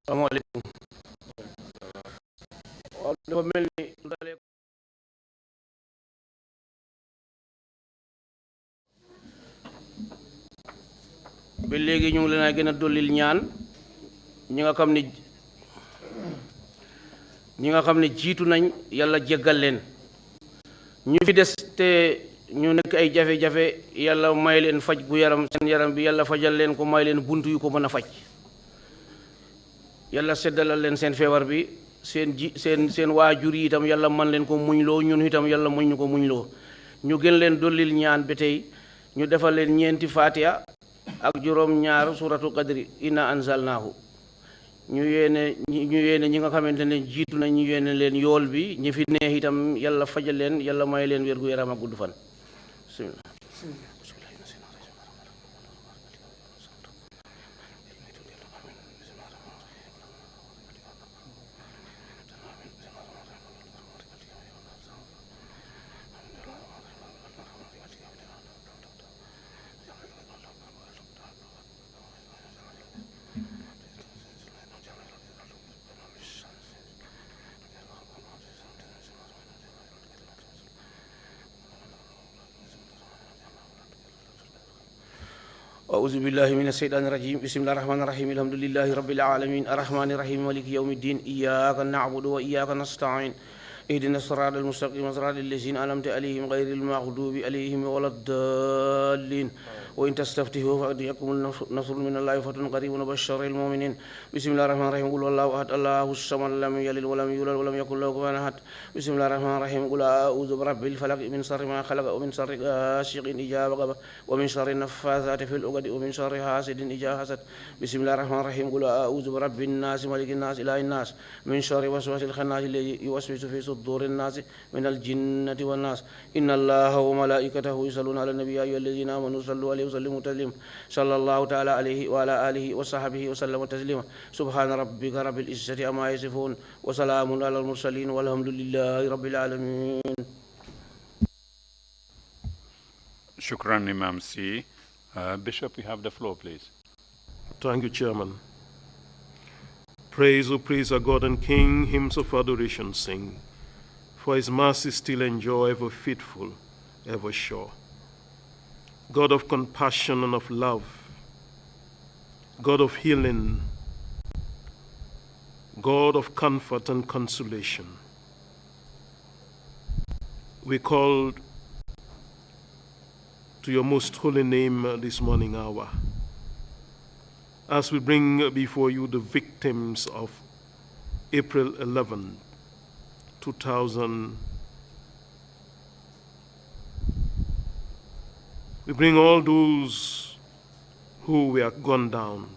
Assalamualaikum. Dafa mel ni ba léegi ñu ngi leen a gën a dollil ñaan ñi nga xam ne jiitu nañ yàlla jéggal leen ñu fi des te ñu nekk ay jafe-jafe yàlla may leen faj gu yaram seen yaram bi yàlla fajal leen ko may leen bunt yu ko mën a faj yàlla seddalal leen seen feebar bi seen waajur yi itam yàlla man leen ko muñloo ñun itam yàlla muñ ñu ko muñloo ñu gën leen dollil ñaan ba tey ñu defal leen ñeenti fatiha ak juróom ñaar suratu qadri inna anzalnaahu ñu yéene ñi nga xamante ne jiitu nañ ñu yéene leen yool bi ñi fi neex itam yàlla fajal leen yàlla may leen wér gu yaram ak gudd fan أعوذ بالله من الشيطان الرجيم بسم الله الرحمن الرحيم الحمد لله رب العالمين الرحمن الرحيم مالك يوم الدين إياك نعبد وإياك نستعين اهدنا الصراط المستقيم صراط الذين أنعمت عليهم غير المغضوب عليهم ولا الضالين وإن تستفتحوا فقد يكون النصر من الله فتح قريب وبشر المؤمنين بسم الله الرحمن الرحيم قل والله أحد الله الصمد لم يلد ولم يولد ولم يكن له كفوا أحد بسم الله الرحمن الرحيم قل أعوذ برب الفلق من شر ما خلق ومن شر غاسق إذا وقب ومن شر النفاثات في العقد ومن شر حاسد إذا حسد بسم الله الرحمن الرحيم قل أعوذ برب الناس ملك الناس إله الناس من شر وسواس الخناس الذي يوسوس في صدور الناس من الجنة والناس إن الله وملائكته يصلون على النبي يا أيها الذين آمنوا صلوا عليه وسلموا تسليما صلى الله تعالى عليه وعلى آله وصحبه وسلم تسليما سبحان ربك رب العزة عما يصفون وسلام على المرسلين والحمد لله رب العالمين. Shukran, Imam C. Bishop, you have the floor, please. Thank you, Chairman. Praise, O praise our God and King, hymns of adoration sing. For his mercy still endure, ever faithful, ever sure. God of compassion and of love, God of healing, God of comfort and consolation. We call to your most holy name this morning hour, as we bring before you the victims of April 11, 2000. We bring all those who were gunned down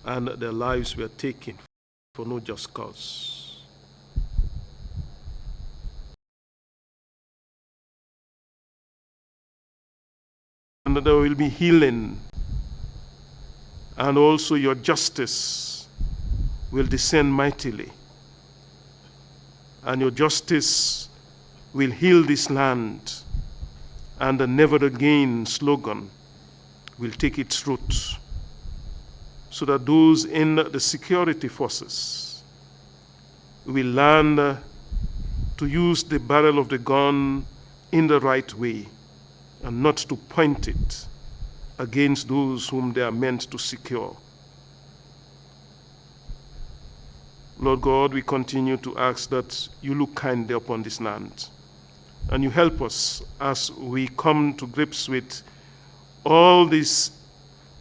and their lives were taken for no just cause. And there will be healing, and also your justice will descend mightily, and your justice will heal this land, and the never again slogan will take its root, so that those in the security forces will learn to use the barrel of the gun in the right way and not to point it against those whom they are meant to secure. Lord God, we continue to ask that you look kindly upon this land, and you help us as we come to grips with all these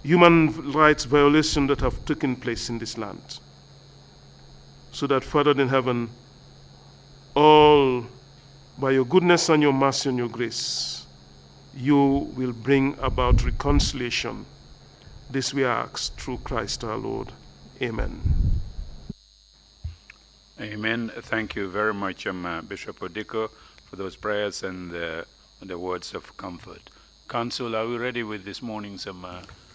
human rights violations that have taken place in this land, so that, Father in heaven, all by your goodness and your mercy and your grace, you will bring about reconciliation. This we ask through Christ our Lord. Amen. Amen. Thank you very much, Bishop Odiko, for those prayers and the words of comfort. Council, are we ready with this morning's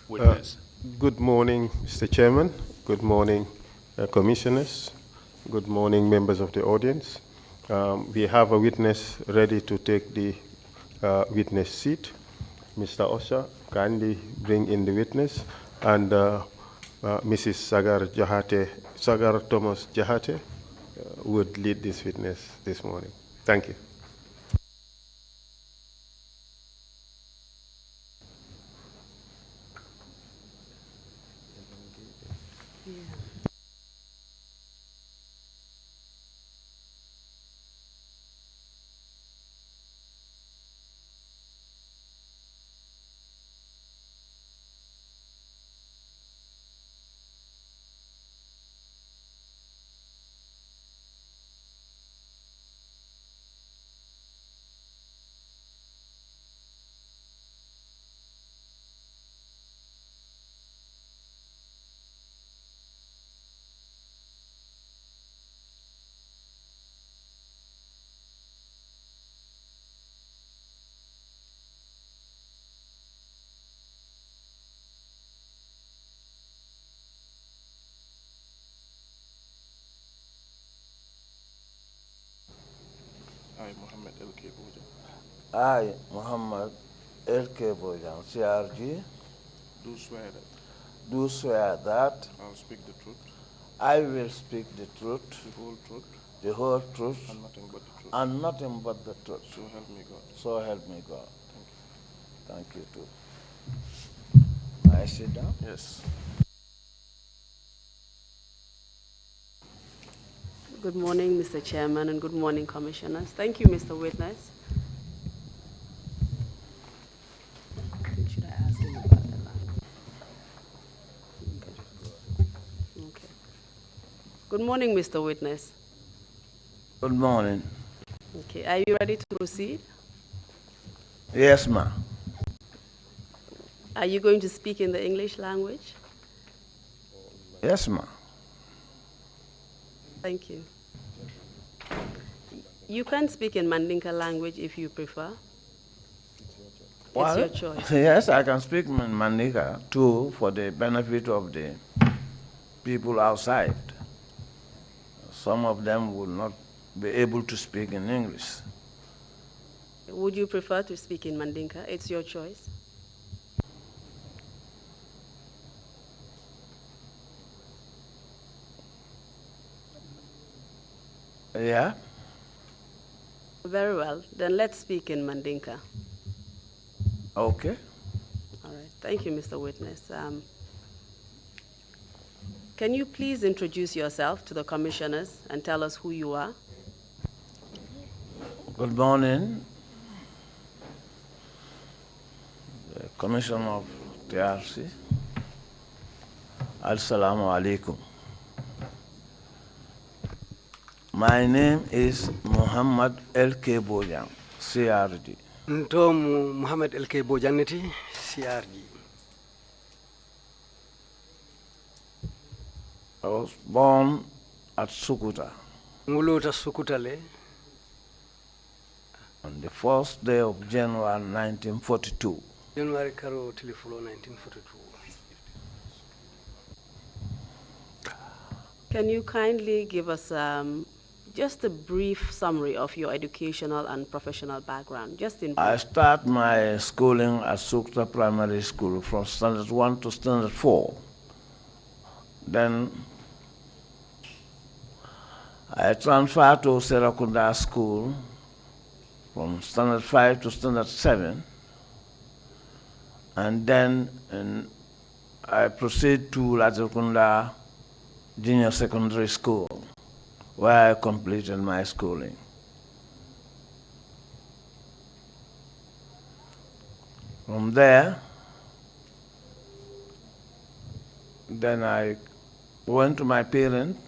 witness? Good morning, Mr. Chairman. Good morning, commissioners. Good morning, members of the audience. We have a witness ready to take the witness seat. Mr. Osha, kindly bring in the witness. And Mrs. Sagar Thomas Jahate would lead this witness this morning. Thank you. I, Muhammed L.K. Bojang, I, Muhammad L.K. Bojang, CRG, do swear that I will speak the truth, the whole truth, the whole truth, and nothing but the truth. and nothing but the truth. So help me God. So help me God. Thank you. Thank you too. May I sit down? Yes. Good morning, Mr. Chairman, and good morning, Commissioners. Thank you, Mr. Witness. Should I ask him about that line? Okay. Good morning, Mr. Witness. Good morning. Okay, are you ready to proceed? Yes, ma'am. Are you going to speak in the English language? Yes, ma'am. Thank you. You can speak in Mandinka language if you prefer. It's your choice. Yes, I can speak Mandinka too for the benefit of the people outside. Some of them will not be able to speak in English. Would you prefer to speak in Mandinka? It's your choice. Yeah? Very well. Then let's speak in Mandinka. Okay. All right. Thank you, Mr. Witness. Can you please introduce yourself to the commissioners and tell us who you are? Good morning, the Commissioner of Trrc. Assalamu alaikum. My name is Muhammad L.K. Bojang, CRD. Ntomu Muhammad L.K. Bojaneti, CRD. I was born at Sukuta Nguluta Sukutale on the first day of January 1942. January Karo Telefulo 1942. Can you kindly give us just a brief summary of your educational and professional background, just in I brief? start my schooling at Sukuta Primary School from standard 1 to standard 4. Then I transferred to Serakunda School from standard 5 to standard 7. And then I proceed to Latrikunda Junior Secondary School, where I completed my schooling. From there, then I went to my parents.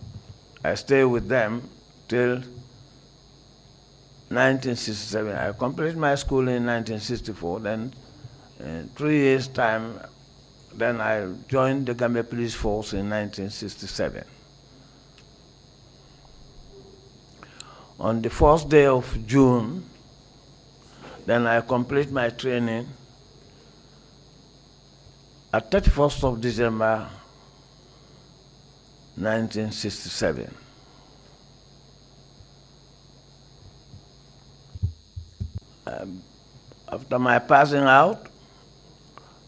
I stayed with them till 1967. I completed my school in 1964. Then, in 3 years' time, then I joined the Gambia Police Force in 1967. On the first day of June, then I complete my training at 31st of December 1967. After my passing out,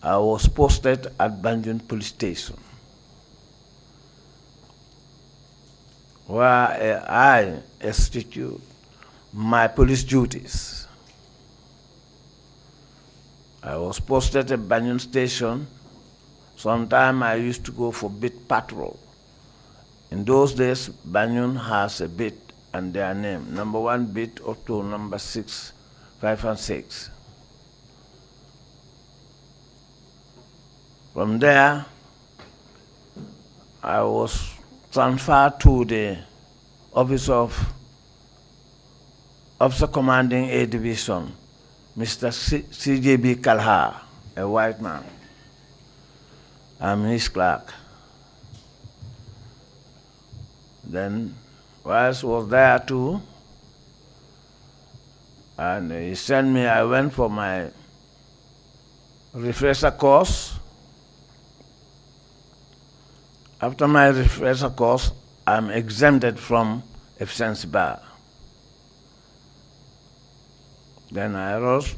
I was posted at Banjul Police Station. where I execute my police duties. I was posted at Banyan Station. Sometime I used to go for beat patrol. In those days, Banyan has a beat and their name, number 1 beat up to number 6, 5 and 6. From there, I was transferred to the office of Officer Commanding A Division, Mr. CJB Kalha, a white man. I'm his clerk. Then Wise was there too, and he sent me, I went for my refresher course. After my refresher course, I'm exempted from efficiency bar. Then I rose.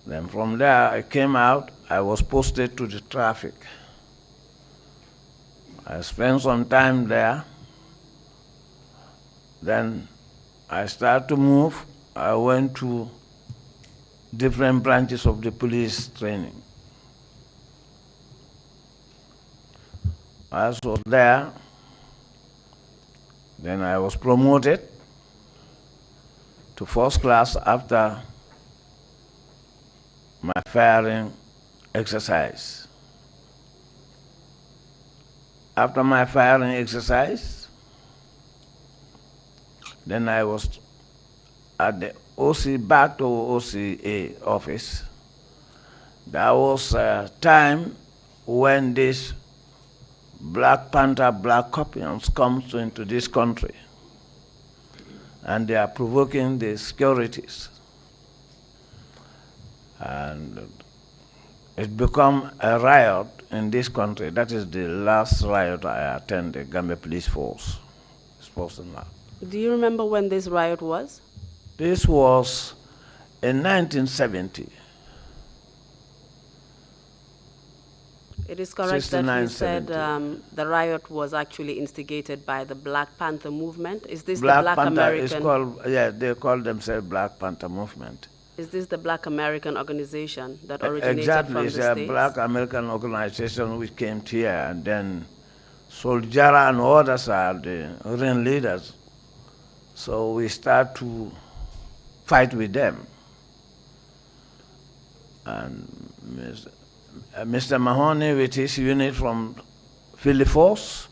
Then from there I came out, I was posted to the traffic. I spent some time there. Then I started to move. I went to different branches of the police training. I was there. Then I was promoted to first class after my firing exercise. After my firing exercise, then I was at the OC, back to OCA office. There was a time when these Black Panther, Black Copians comes into this country, and they are provoking the securities. And it become a riot in this country. That is the last riot I attended, Gambia Police Force. Do you remember when this riot was? This was in 1970. It is correct that you said the riot was actually instigated by the Black Panther movement. Is this Black the Black Panther American? is called, yeah, they call themselves Black Panther movement. Is this the Black American organization that originated Exactly, from the it's States? a Black American organization which came here, and then Soljara and others are the ringleaders. So we start to fight with them. And Mr. Mahoney with his unit from Philly Force,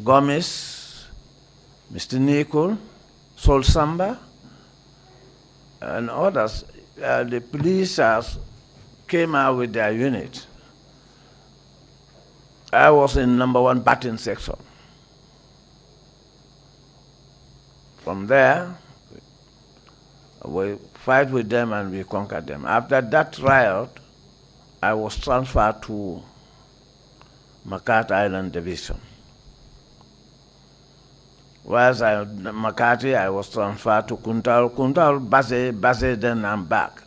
Gomez, Mr. Nicol, Sol Samba, and others, the police came out with their unit. I was in number 1 batting section. From there, we fight with them and we conquered them. After that riot, I was transferred to Makati Island Division. Whilst I was in Makati, I was transferred to Kuntal, Base, then I'm back.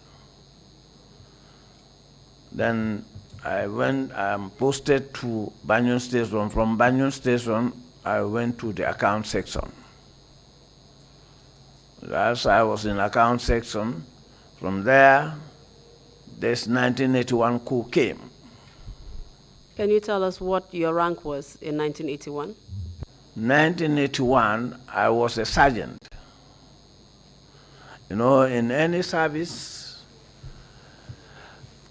Then I'm posted to Banyan Station. From Banyan Station, I went to the account section. As I was in account section, from there, this 1981 coup came. Can you tell us what your rank was in 1981? 1981, I was a sergeant. You know, in any service,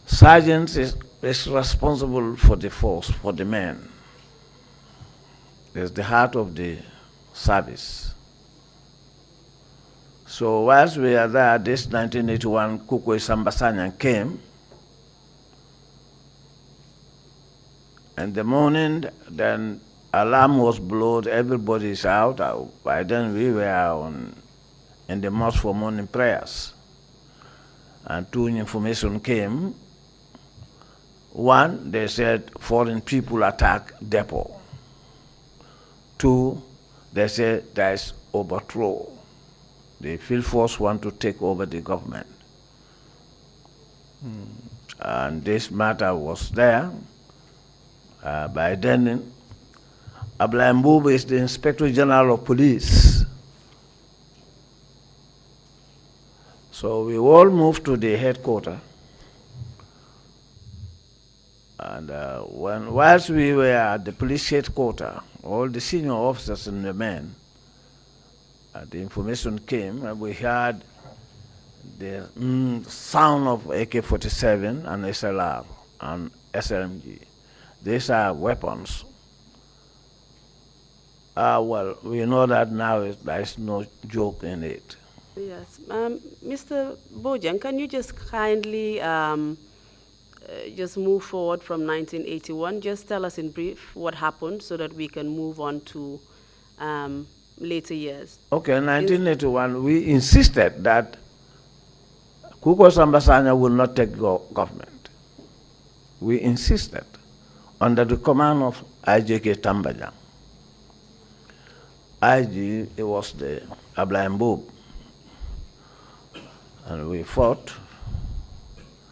sergeant is responsible for the force, for the men. It's the heart of the service. So whilst we are there, this 1981 Kukwe Sambasanya came. In the morning, then alarm was blown, everybody is out. By then we were in the mosque for morning prayers. And 2 information came. 1, they said foreign people attack depot. 2, they said there is overthrow. The field force want to take over the government. And this matter was there. By then, Ablaimboub is the Inspector General of Police. So we all moved to the headquarters. And whilst we were at the police headquarters, all the senior officers and the men, the information came, and we heard the sound of AK-47 and SLR and SLMG. These are weapons. Well, we know that now there is no joke in it. Yes. Mr. Bojang, can you just kindly just move forward from 1981? Just tell us in brief what happened so that we can move on to later years. Okay, in 1981, we insisted that Kuko Sambasanya will not take government. We insisted under the command of IJK Tambajang. IG, it was the Ablaimboub. And we fought.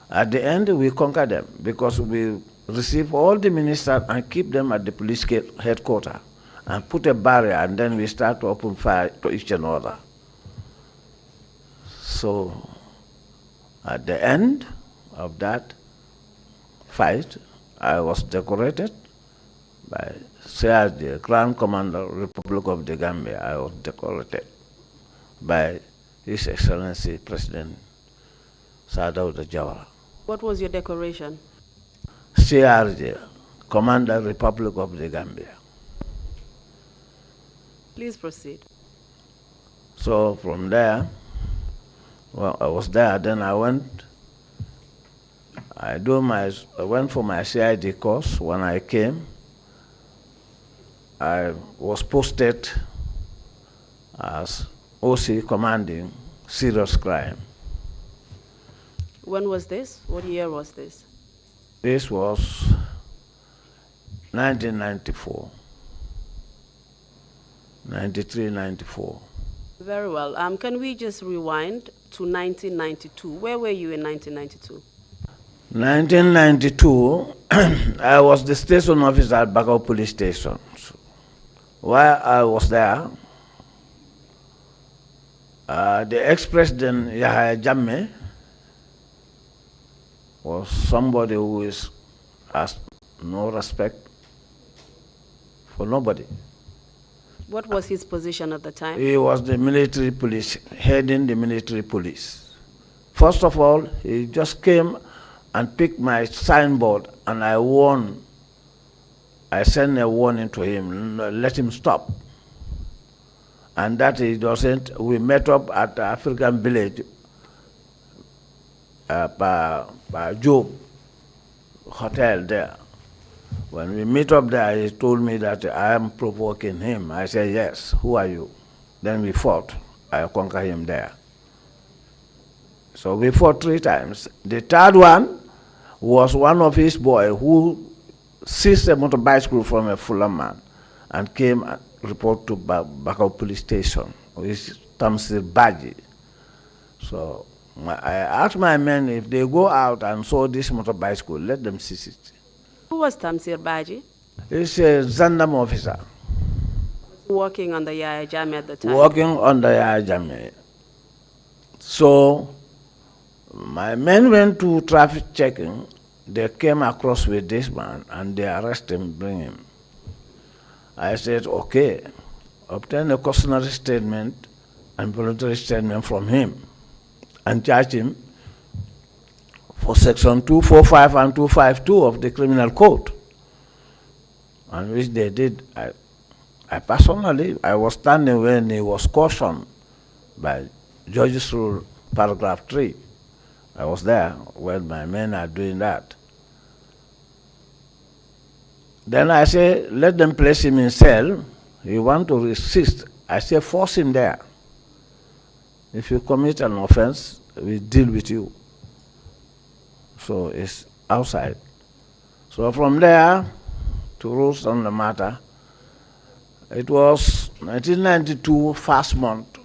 At the end, we conquered them because we received all the ministers and keep them at the police headquarters and put a barrier, and then we start to open fire to each other. So at the end of that fight, I was decorated by the Grand Commander, Republic of the Gambia. I was decorated by His Excellency President Sadauda Jawara. What was your decoration? CRJ, Commander, Republic of the Gambia. Please proceed. So from there, well, I was there, then I went for my CID course. When I came, I was posted as OC commanding serious crime. When was this? What year was this? This was 1994, 93, 94. Very well. Can we just rewind to 1992? Where were you in 1992? 1992, I was the station officer at Bakau Police Station. While I was there, the ex-president Yahya Jammeh was somebody who has no respect for nobody. What was his position at the time? He was the military police, heading the military police. First of all, he just came and picked my signboard, and I sent a warning to him, let him stop. And that he doesn't. We met up at the African village by Job Hotel there. When we meet up there, he told me that I am provoking him. I said, yes, who are you? Then we fought. I conquered him there. So we fought 3 times. The third one was one of his boys who seized a motorbike from a Fulham man and came and reported to Bakau Police Station, which is Tamsir Baji. So I asked my men, if they go out and saw this motorbike, let them seize it. Who was Tamsir Baji? He's a Zandam officer. Working under Yahya Jammeh at the time? Working under Yahya Jammeh. So my men went to traffic checking. They came across with this man and they arrested him, bring him. I said, okay, obtain a cautionary statement and voluntary statement from him and charge him for section 245 and 252 of the criminal code. And which they did. I personally, I was standing when he was cautioned by Judge's Rule, paragraph 3. I was there when my men are doing that. Then I say, let them place him in cell. You want to resist. I say, force him there. If you commit an offense, we deal with you. So it's outside. So from there to rules on the matter, it was 1992, first month,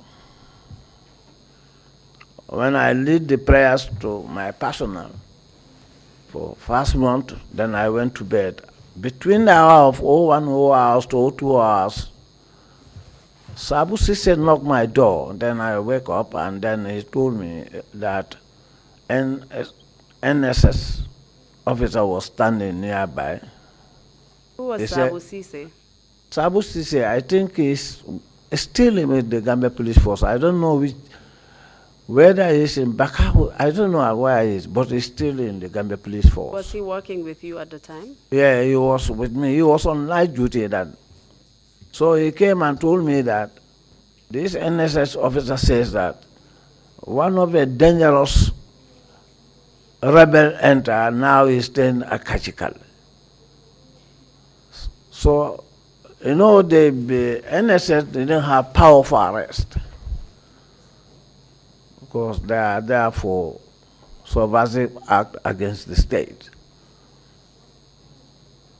when I lead the prayers to my personal for first month, then I went to bed between the hour of 01 hours to 02 hours, Sabu Sise knocked my door. Then I wake up and then he told me that NSS officer was standing nearby. Who was He Sabu said- Sise? Sabu Sise, I think he's still with the Gambia Police Force. I don't know whether he's in Bakau. I don't know where he is, but he's still in the Gambia Police Force. Was he working with you at the time? Yeah, he was with me. He was on night duty then. So he came and told me that this NSS officer says that one of the dangerous rebel enter, now he's staying at Kachikal. So, you know, the NSS didn't have power for arrest because they are there for subversive act against the state.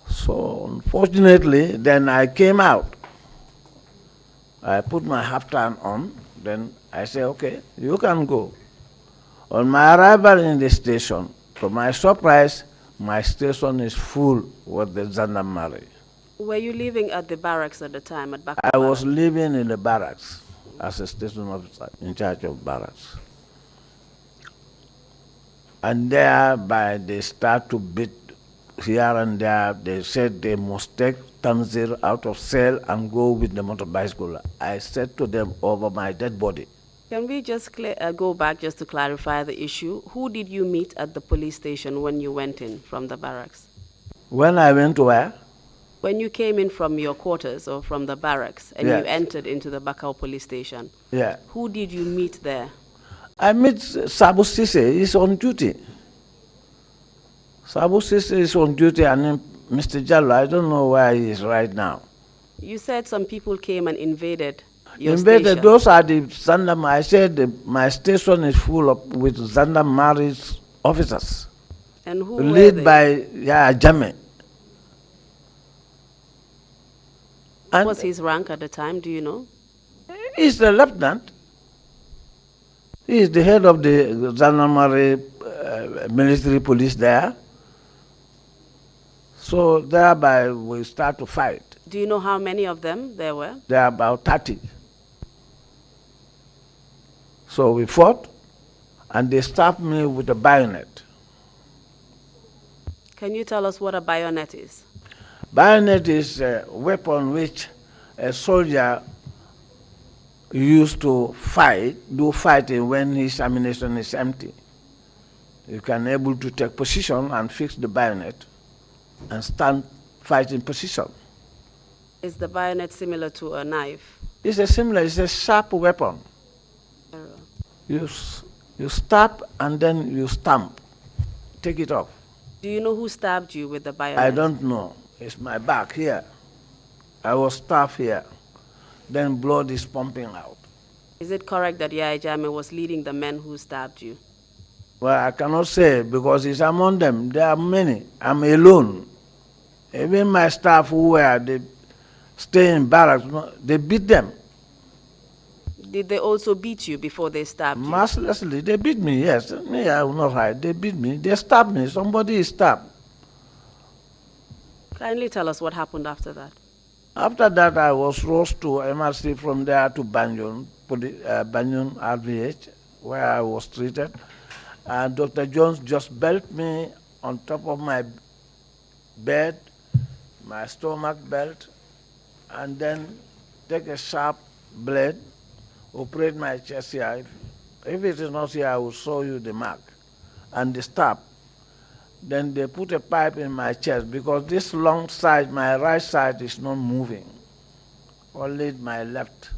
So, unfortunately, then I came out. I put my half-time on, then I said, okay, you can go. On my arrival in the station, to my surprise, my station is full with the gendarmerie. Were you living at the barracks at the time, at Bakau I was Barracks? living in the barracks as a station officer in charge of barracks. And thereby they start to beat here and there. They said they must take Tanzir out of cell and go with the motor bicycle. I said to them over my dead body. Can we just go back just to clarify the issue? Who did you meet at the police station when you went in from the barracks? When I went to where? When you came in from your quarters or from the barracks and Yes. you entered into the Bakau police station, Yeah. who did you meet there? I met Sabu Sise, he's on duty. Sabu Sise is on duty and Mr. Jallo, I don't know where he is right now. You said some people came and invaded your Invaded, station. those are the Zandam, I said my station is full of with Zandamari's officers, And who were led they? by Jame. What And was his rank at the time, do you know? he's the lieutenant. He is the head of the Zandamari military police there. So thereby we start to fight. Do you know how many of them there were? There are about 30. So we fought, and they stabbed me with a bayonet. Can you tell us what a bayonet is? Bayonet is a weapon which a soldier used to do fighting when his ammunition is empty. You can able to take position and fix the bayonet and stand fighting position. Is the bayonet similar to a knife? It's a sharp weapon. You stab and then you stamp, take it off. Do you know who stabbed you with the bayonet? I don't know. It's my back here. I was stabbed here. Then blood is pumping out. Is it correct that Yaya Jammeh was leading the men who stabbed you? Well, I cannot say because it's among them. There are many. I'm alone. Even my staff who they stay in barracks, they beat them. Did they also beat you before they stabbed you? Mercilessly, they beat me, yes. Me, I will not hide. They beat me. They stabbed me. Somebody is stabbed. Kindly tell us what happened after that. After that, I was rushed to MRC, from there to Banjul RVH, where I was treated. And Dr. Jones just belt me on top of my bed, my stomach belt, and then take a sharp blade, operate my chest here. If it is not here, I will show you the mark and the stab. Then they put a pipe in my chest because this long side, my right side, is not moving. Only my left.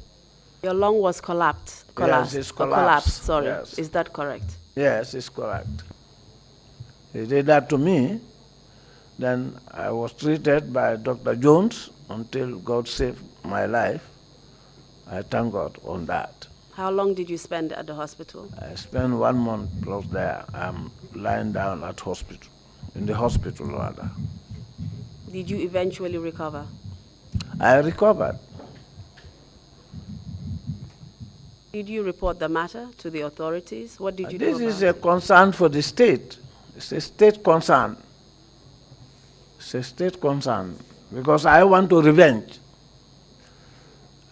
Your lung was collapsed. Yes, it's Or collapsed. sorry. Yes. Is that correct? Yes, it's correct. He did that to me. Then I was treated by Dr. Jones until God saved my life. I thank God on that. How long did you spend at the hospital? I spent 1 month plus there. I'm lying down at hospital, in the hospital rather. Did you eventually recover? I recovered. Did you report the matter to the authorities? What did you do This about is a it? concern for the state. It's a state concern. It's a state concern because I want to revenge.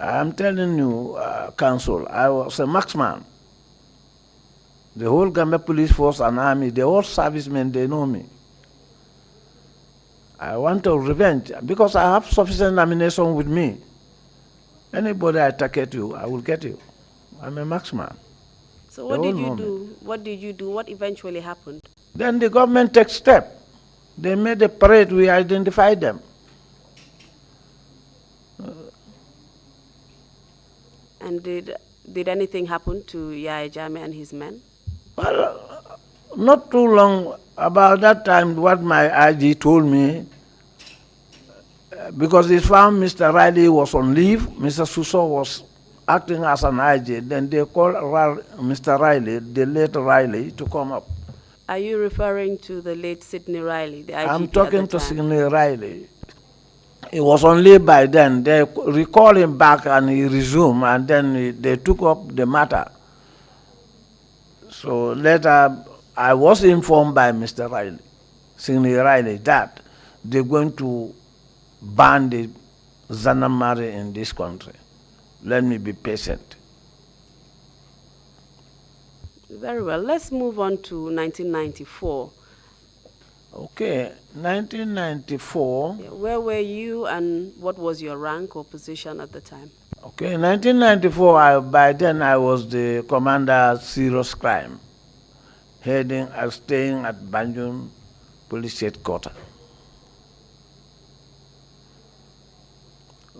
I'm telling you, Council, I was a marksman. The whole Gambia police force and army, the whole servicemen, they know me. I want to revenge because I have sufficient ammunition with me. Anybody I attack at you, I will get you. I'm a marksman. So what did you do? What did you do? What eventually happened? Then the government takes steps. They made a parade, we identified them. And did anything happen to Yaya Jammeh and his men? Well, not too long about that time, what my IG told me, because he found Mr. Riley was on leave, Mr. Suso was acting as an IG, then they called Mr. Riley, the late Riley, to come up. Are you referring to the late Sidney Riley, the IGP I'm talking to time? Sidney Riley. He was on leave by then. They recalled him back and he resumed, and then they took up the matter. So later, I was informed by Mr. Riley, Sidney Riley, that they're going to ban the Zanamari in this country. Let me be patient. Very well. Let's move on to 1994. Okay, 1994. Where were you and what was your rank or position at the time? Okay, in 1994, by then I was the commander of serious crime, staying at Banjul Police Headquarters.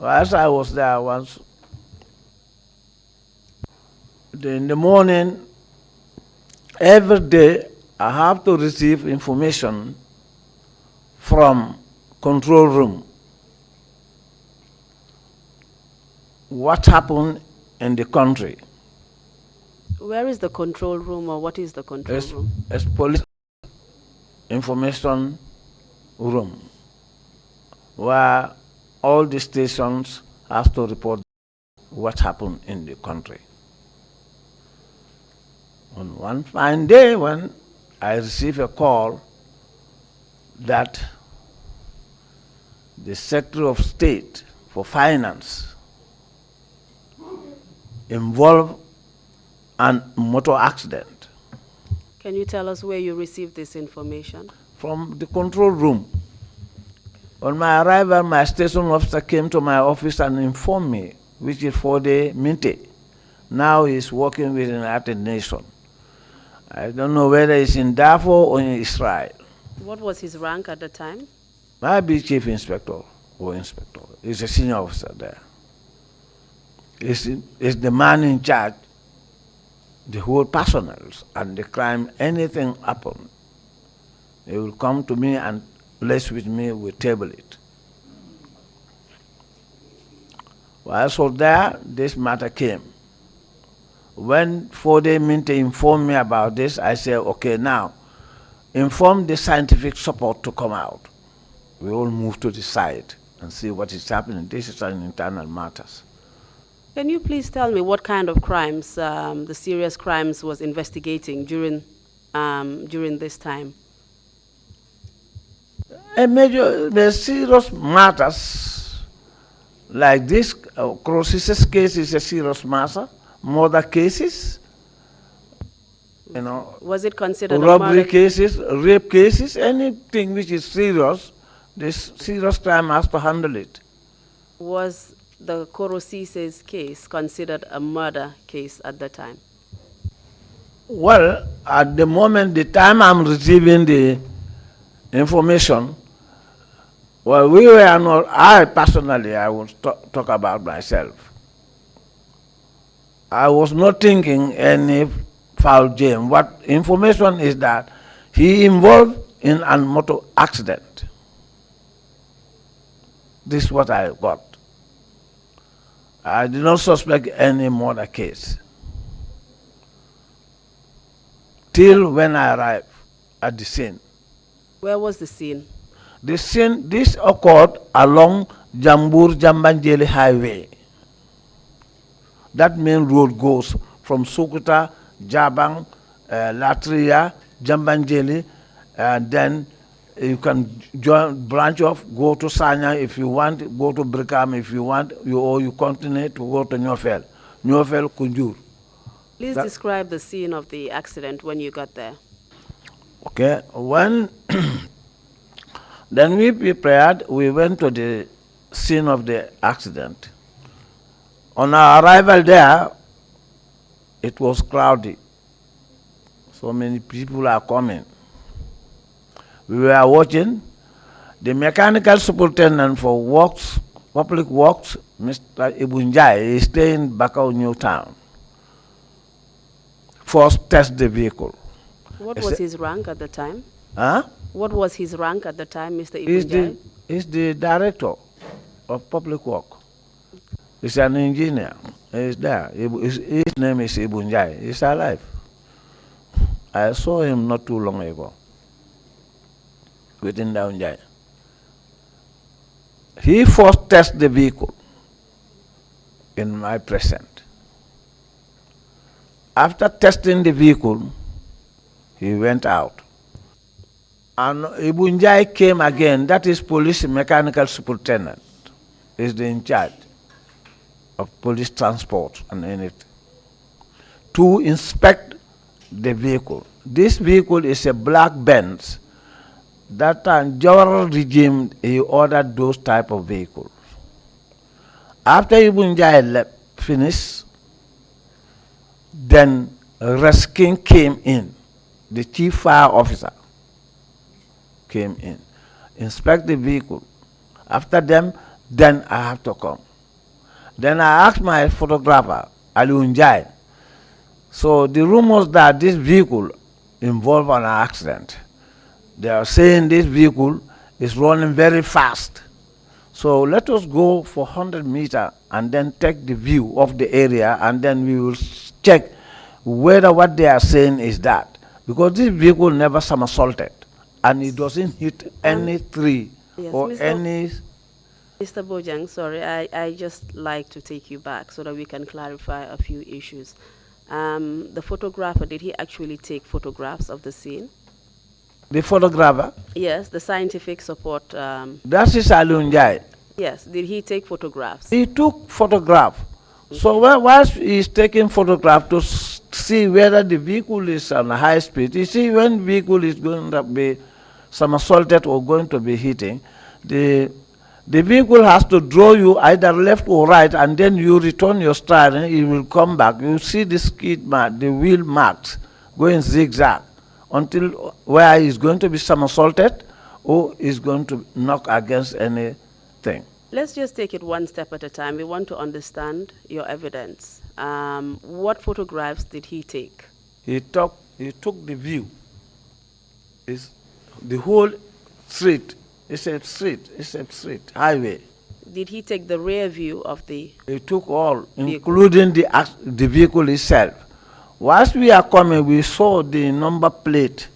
As I was there once, in the morning, every day I have to receive information from control room. What happened in the country? Where is the control room, or what is the control room? It's police information room, where all the stations have to report what happened in the country. On one fine day when I received a call that the Secretary of State for Finance involved in motor accident. Can you tell us where you received this information? From the control room. On my arrival, my station officer came to my office and informed me, which is for the Minte. Now he's working with the United Nations. I don't know whether it's in Darfur or in Israel. What was his rank at the time? Maybe chief inspector or inspector. He's a senior officer there. He's the man in charge, the whole personnel and the crime, anything happen. He will come to me and place with me, we table it. While so there, this matter came. When 4-day Minte informed me about this, I said, okay, now, inform the scientific support to come out. We all move to the side and see what is happening. This is an internal matters. Can you please tell me what kind of crimes, the serious crimes was investigating during this time? The serious matters like this, Cross's case is a serious matter. Murder cases, was it considered robbery cases, rape cases, anything which is serious, this serious crime has to handle it. Was the Korosise's case considered a murder case at the time? Well, at the moment, the time I'm receiving the information, well, we were not, I personally, I will talk about myself. I was not thinking any foul game. What information is that he involved in a motor accident. This is what I got. I did not suspect any murder case. Till when I arrived at the scene. Where was the scene? The scene, this occurred along Jambur-Jambanjeli Highway. That main road goes from Sokuta, Jabang, Latria, Jambanjeli, and then You can join, branch off, go to Sanya if you want, go to Brikam if you want, or you continue to go to Nyofel. Nyofel, Kunjur. Please describe the scene of the accident when you got there. Okay, when then we prepared, we went to the scene of the accident. On our arrival there, it was cloudy. So many people are coming. We were watching. The mechanical superintendent for works, public works, Mr. Ibunjai, is staying in Bakau New Town. First test the vehicle. What was his rank at the time? Huh? What was his rank at the time, Mr. He's Ibunjai? he's the director of public work. He's an engineer. He's there. His name is Ibunjai. He's alive. I saw him not too long ago within Daunjai. He first tested the vehicle in my presence. After testing the vehicle, he went out. And Ibunjai came again, that is police mechanical superintendent, is in charge of police transport and anything, to inspect the vehicle. This vehicle is a black Benz. That time, Jawara regime, he ordered those type of vehicles. After Ibunjai finished, then Reskin came in, the chief fire officer came in, inspect the vehicle. After them, then I have to come. Then I asked my photographer, Aliunjai. So the rumors that this vehicle involved an accident. They are saying this vehicle is running very fast. So let us go for 100 meters and then take the view of the area, and then we will check whether what they are saying is that. Because this vehicle never somersaulted, and it doesn't hit any tree or any... Mr. Bojang, sorry, I just like to take you back so that we can clarify a few issues. The photographer, did he actually take photographs of the scene? The photographer? Yes, the scientific support. That is Alunjai. Yes, did he take photographs? He took photograph. Okay. So whilst he is taking photograph to see whether the vehicle is on a high speed, you see when vehicle is going to be somersaulted or going to be hitting, the vehicle has to draw you either left or right, and then you return your stride and it will come back. You see the skid mark, the wheel marks going zigzag until where is going to be somersaulted or is going to knock against anything. Let's just take it one step at a time. We want to understand your evidence. What photographs did he take? He took the view. It's the whole street. It's a street, highway. Did he take the rear view of the... He took all, including the vehicle itself. Whilst we are coming, we saw the number plate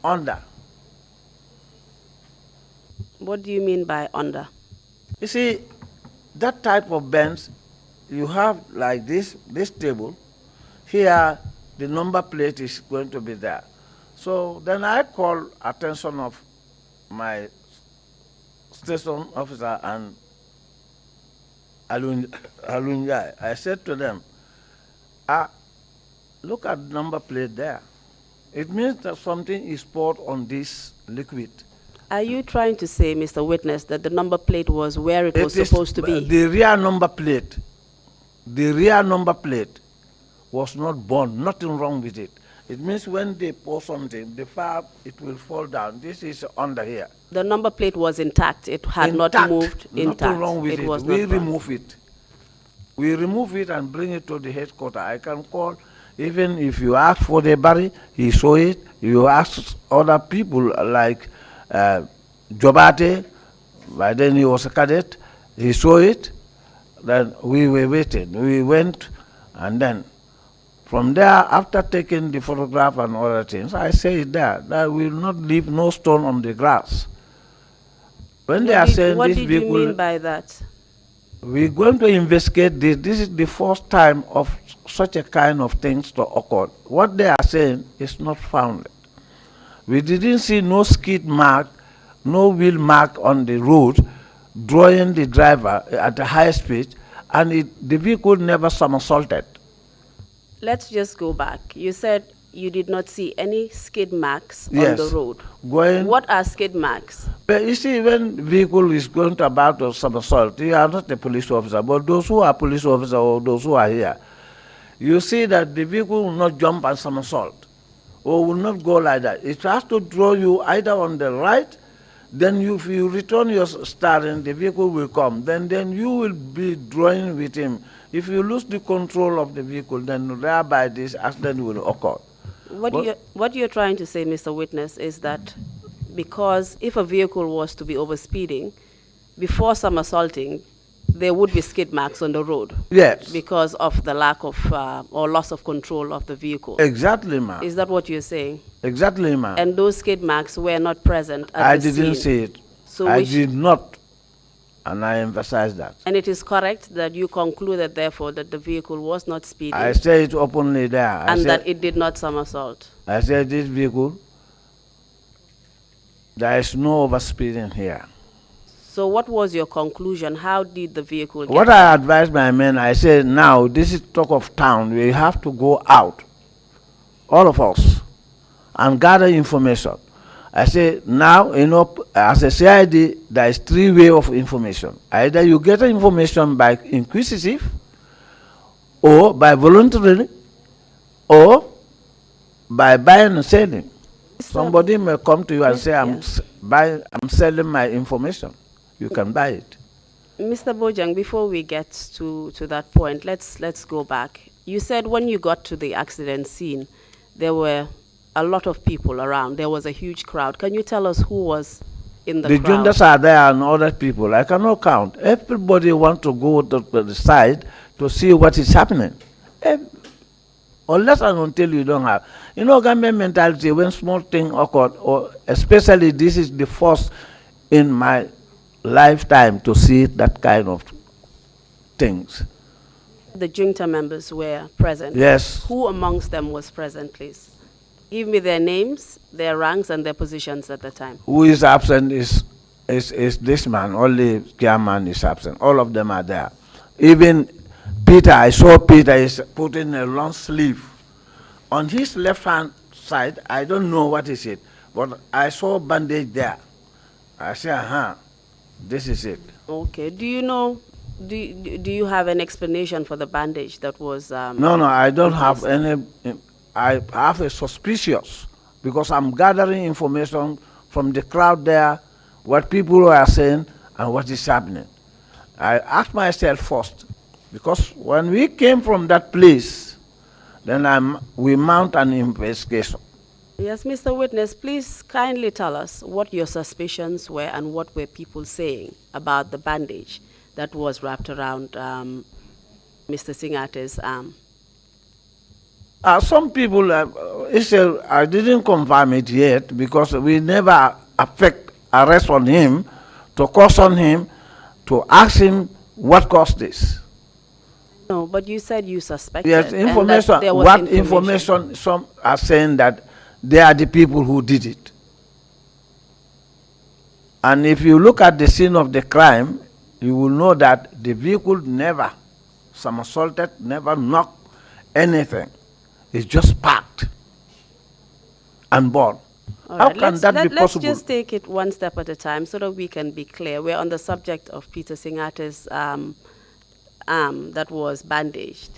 under. What do you mean by under? You see, that type of Benz, you have like this table. Here, the number plate is going to be there. So then I call attention of my station officer and Alunjai. I said to them, look at the number plate there. It means that something is poured on this liquid. Are you trying to say, Mr. Witness, that the number plate was where it was supposed to be? The rear number plate was not burned, nothing wrong with it. It means when they pour something, the fire, it will fall down. This is under here. The number plate was intact. It had not moved intact. Nothing wrong with it. Was we remove it. We remove it and bring it to the headquarters. I can call, even if you ask for the body, he saw it. You ask other people like Jobate, by then he was a cadet, he saw it. Then we were waiting. We went, and then from there, after taking the photograph and other things, I say there that we will not leave no stone on the grass. When they are saying this vehicle, what did you mean by that? We're going to investigate this. This is the first time of such a kind of things to occur. What they are saying is not founded. We didn't see no skid mark no wheel mark on the road, drawing the driver at a high speed, and the vehicle never somersaulted. Let's just go back. You said you did not see any skid marks Yes. on the road. Going, What are skid marks? but you see, when vehicle is going to about to somersault, you are not a police officer, but those who are police officers or those who are here, you see that the vehicle will not jump and somersault, or will not go like that. It has to draw you either on the right, then if you return your steering, the vehicle will come. Then you will be drawing with him. If you lose the control of the vehicle, then thereby this accident will occur. What you're trying to say, Mr. Witness, is that because if a vehicle was to be overspeeding, before somersaulting, there would be skid marks on the road. Yes. Because of the lack of or loss of control of the vehicle. Exactly, ma'am. Is that what you're saying? Exactly, ma'am. And those skid marks were not present at I the didn't scene. see it. So I which- did not, and I emphasize that. And it is correct that you concluded, therefore, that the vehicle was not speeding I say it openly there. and that it did not somersault. I said this vehicle, there is no overspeeding here. So what was your conclusion? How did the vehicle get What I advised my men, I said, now this is talk of town. We have to go out, all of us, and gather information. I say, now, as a CID, there is three ways of information. Either you get information by inquisitive, or by voluntary, or by buying and selling. Somebody may come to you and say, I'm selling my information. You can buy it. Mr. Bojang, before we get to that point, let's go back. You said when you got to the accident scene, there were a lot of people around. There was a huge crowd. Can you tell us who was in the crowd? Jundas are there and other people. I cannot count. Everybody wants to go to the side to see what is happening. Unless and until you don't have. Government mentality, when small thing occurred, or especially this is the first in my lifetime to see that kind of things. The junta members were present. Yes. Who amongst them was present, please? Give me their names, their ranks, and their positions at the time. Who is absent is this man. Only chairman is absent. All of them are there. Even Peter, I saw Peter is putting a long sleeve. On his left-hand side, I don't know what is it, but I saw bandage there. I said, this is it. Okay. Do you know, do you have an explanation for the bandage that was... No, I don't have any. I have a suspicious, because I'm gathering information from the crowd there, what people are saying, and what is happening. I asked myself first, because when we came from that place, then we mount an investigation. Yes, Mr. Witness, please kindly tell us what your suspicions were and what were people saying about the bandage that was wrapped around Mr. Singate's arm. Some people, I didn't confirm it yet because we never arrest on him, to caution him, to ask him what caused this. No, but you said you suspected. Yes, and that information. there was What information? Some are saying that they are the people who did it. And if you look at the scene of the crime, you will know that the vehicle never somersaulted, never knocked anything. It's just parked and born. How can that be possible? Let's just take it one step at a time so that we can be clear. We're on the subject of Peter Singate's arm that was bandaged.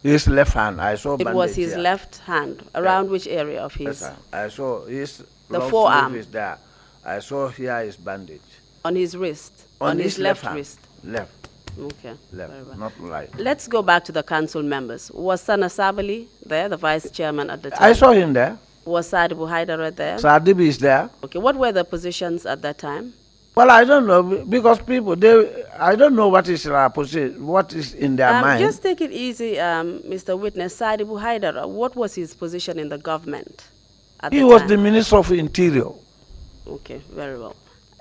His left hand, I saw bandage. It was his here. left hand. Around which area of his? Yes, I saw his The long forearm. sleeve is there. I saw here his bandage. On his wrist? On his left hand. wrist? Left. Okay. Left, Very well. not right. Let's go back to the council members. Was Sana Sabali there, the vice chairman at the time? I saw him there. Was Sadibu Haidara there? Sadibi is there. Okay, what were the positions at that time? Well, I don't know, because people, I don't know what is their position, what is in their mind. Just take it easy, Mr. Witness. Sadibu Haidara, what was his position in the government at He the was time? the Minister of Interior. Okay, very well.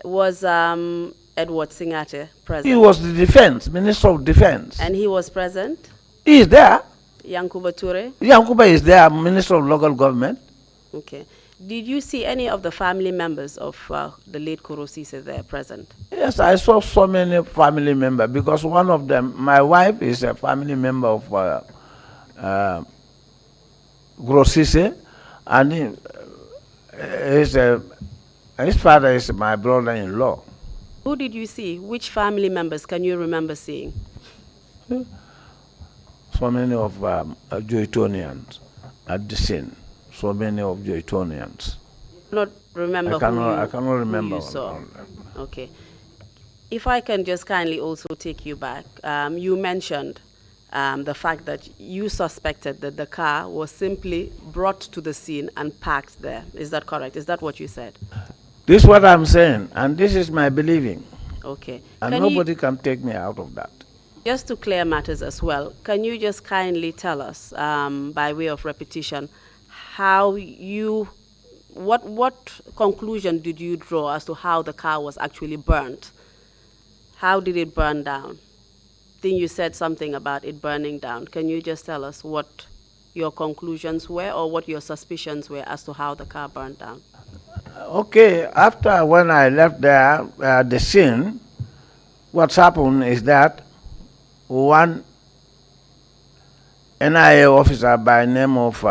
Was Edward Singate present? He was the defense, Minister of Defense. And he was present? He is there. Yankuba Ture? Yankuba is there, Minister of Local Government. Okay. Did you see any of the family members of the late Koro Sise there present? Yes, I saw so many family members because one of them, my wife, is a family member of Grosise, and his father is my brother-in-law. Who did you see? Which family members can you remember seeing? So many of Joytonians at the scene. So many of Joytonians. Not remember I cannot remember. who you saw. Okay. If I can just kindly also take you back, you mentioned the fact that you suspected that the car was simply brought to the scene and parked there. Is that correct? Is that what you said? This is what I'm saying, and this is my believing. Okay. And nobody can take me out of that. Just to clear matters as well, can you just kindly tell us, by way of repetition, how what conclusion did you draw as to how the car was actually burnt? How did it burn down? I think you said something about it burning down. Can you just tell us what your conclusions were or what your suspicions were as to how the car burned down? Okay, after when I left there, the scene, what's happened is that one NIA officer by name of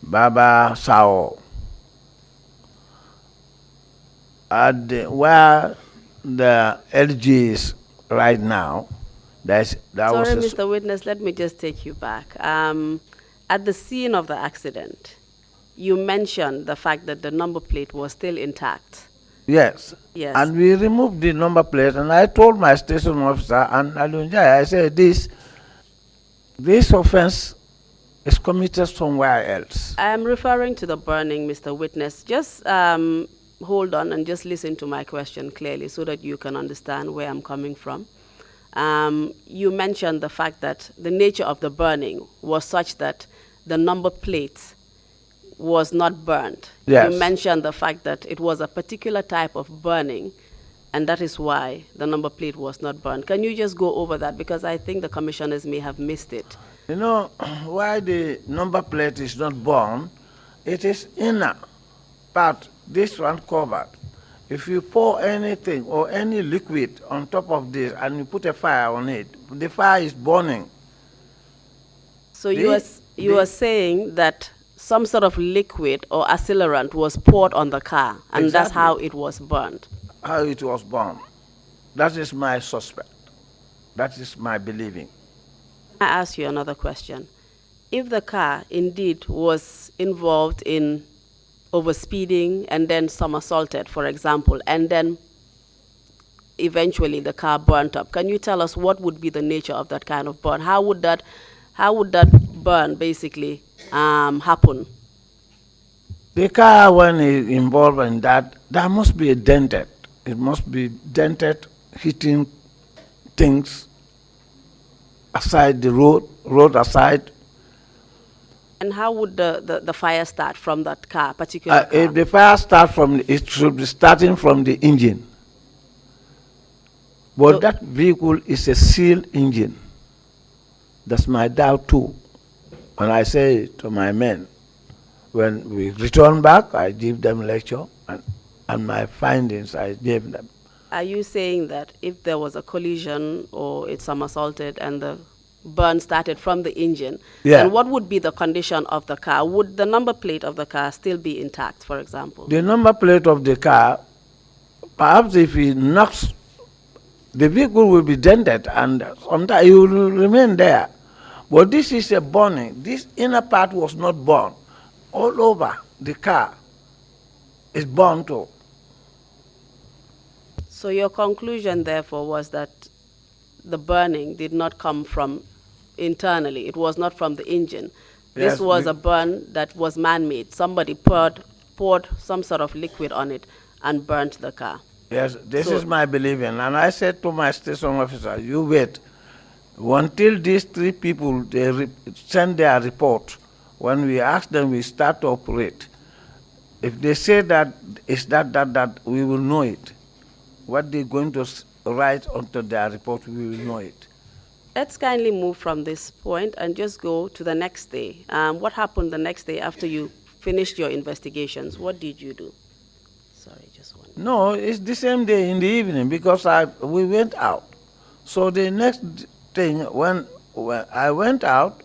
Baba Sao, where the LG is right now, Sorry, Mr. Witness, let me just take you back. At the scene of the accident, you mentioned the fact that the number plate was still intact. Yes. Yes. And we removed the number plate, and I told my station officer and Alunjai, I said, this offense is committed somewhere else. I am referring to the burning, Mr. Witness. Just hold on and just listen to my question clearly so that you can understand where I'm coming from. You mentioned the fact that the nature of the burning was such that the number plate was not burned. Yes. You mentioned the fact that it was a particular type of burning, and that is why the number plate was not burned. Can you just go over that? Because I think the commissioners may have missed it. You know, why the number plate is not burned, it is inner part, this one covered. If you pour anything or any liquid on top of this and you put a fire on it, the fire is burning. So you are saying that some sort of liquid or accelerant was poured on the car, and that's how it was burned. How it was burned. That is my suspect. That is my believing. I ask you another question. If the car indeed was involved in overspeeding and then somersaulted, for example, and then eventually the car burnt up, can you tell us what would be the nature of that kind of burn? How would that burn basically happen? The car, when it's involved in that, there must be a dented. It must be dented, hitting things aside the road aside. And how would the fire start from that car, particular car? If the fire starts it should be starting from the engine. But So- that vehicle is a sealed engine. That's my doubt too. And I say to my men, when we return back, I give them lecture, and my findings I gave them. Are you saying that if there was a collision or it somersaulted and the burn started from the engine, Yeah. then what would be the condition of the car? Would the number plate of the car still be intact, for example? The number plate of the car, perhaps if he knocks, the vehicle will be dented and sometimes it will remain there. But this is a burning. This inner part was not burned. All over the car is burned too. So your conclusion, therefore, was that the burning did not come from internally. It was not from the engine. This Yes, was a burn that was man-made. Somebody poured some sort of liquid on it and burnt the car. Yes, this So- is my believing. And I said to my station officer, you wait until these three people send their report. When we ask them, we start to operate. If they say that it's that, we will know it. What they're going to write onto their report, we will know it. Let's kindly move from this point and just go to the next day. What happened the next day after you finished your investigations, what did you do? Sorry, just one. No, it's the same day in the evening because we went out. So the next thing, when I went out,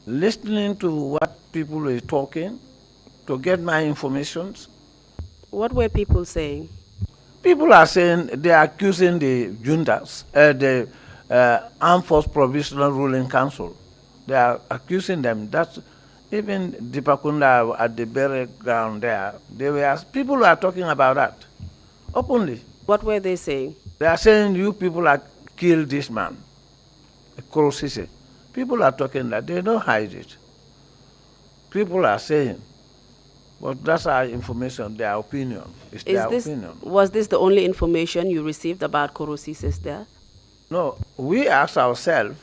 listening to what people were talking to get my informations. What were people saying? People are saying they are accusing the juntas, the Armed Force Provisional Ruling Council. They are accusing them. That's even Dipakunda at the burial ground there. People are talking about that openly. What were they saying? They are saying you people are killed this man, Trrc. People are talking that. They don't hide it. People are saying, but that's our information, their opinion. It's their opinion. Was this the only information you received about Trrc's death? No, we ask ourselves,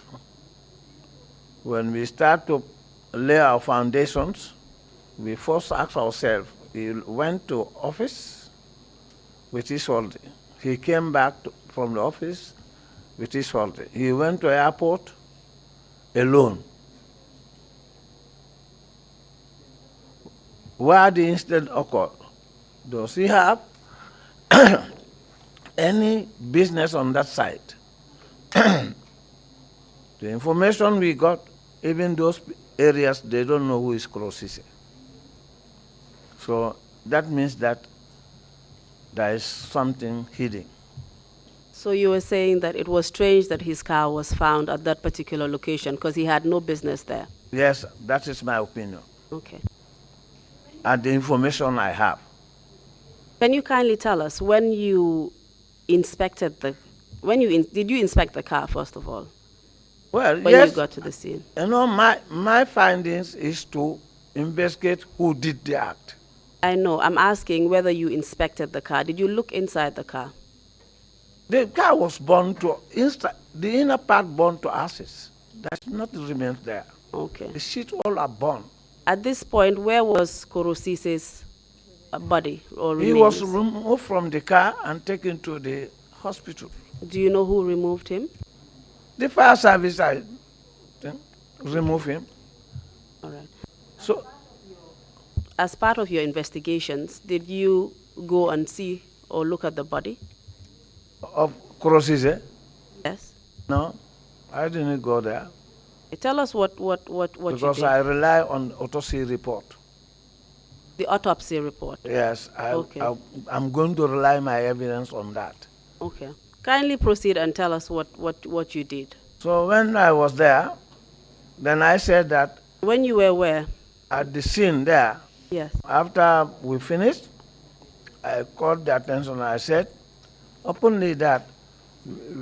when we start to lay our foundations, we first ask ourselves, he went to office with his holiday. He came back from the office with his holiday. He went to airport alone. Where the incident occurred, does he have any business on that site? The information we got, even those areas, they don't know who is Trrc. So that means that there is something hidden. So you were saying that it was strange that his car was found at that particular location because he had no business there? Yes, that is my opinion. Okay. And the information I have. Can you kindly tell us when you inspected did you inspect the car first of all? Well, when yes. you got to the scene? You know, my findings is to investigate who did the act. I know. I'm asking whether you inspected the car. Did you look inside the car? The car was burned to the inner part burned to ashes. That's nothing remains there. Okay. The sheets all are burned. At this point, where was Trrc's body or remains? He was removed from the car and taken to the hospital. Do you know who removed him? The fire service removed him. All right. So, as part of your investigations, did you go and see or look at the body? Of Trrc? Yes. No, I didn't go there. Tell us what you Because did. I rely on autopsy report. The autopsy report. Yes, Okay. I'm going to rely my evidence on that. Okay. Kindly proceed and tell us what you did. So when I was there, then I said that When you were where? at the scene there, Yes. after we finished, I called the attention. I said openly that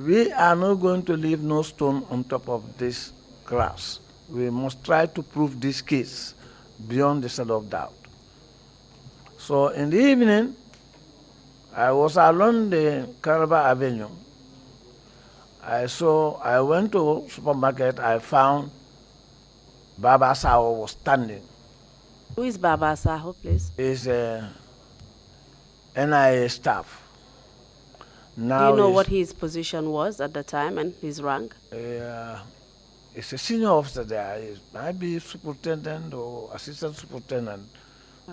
we are not going to leave no stone on top of this grass. We must try to prove this case beyond the shadow of doubt. So in the evening, I was along the Caraba Avenue. I went to supermarket. I found Baba Sao was standing. Who is Baba Saho, please? He's a NIA staff. Do Now you know what his position was at the time and his rank? He's a senior officer there. He might be superintendent or assistant superintendent.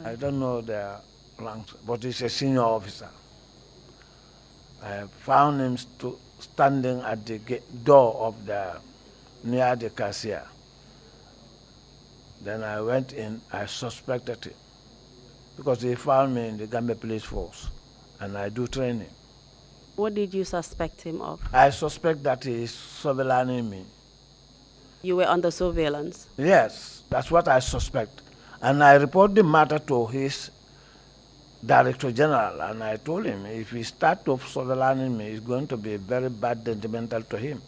I don't know their ranks, but he's a senior officer. I found him standing at the door of near the cashier. Then I went in. I suspected him because they found me in the Gambia Police Force, and I do training. What did you suspect him of? I suspect that he is surveilling me. You were under surveillance? Yes, that's what I suspect. And I report the matter to his Director General, and I told him if he starts to surveilling me, it's going to be very bad detrimental to him.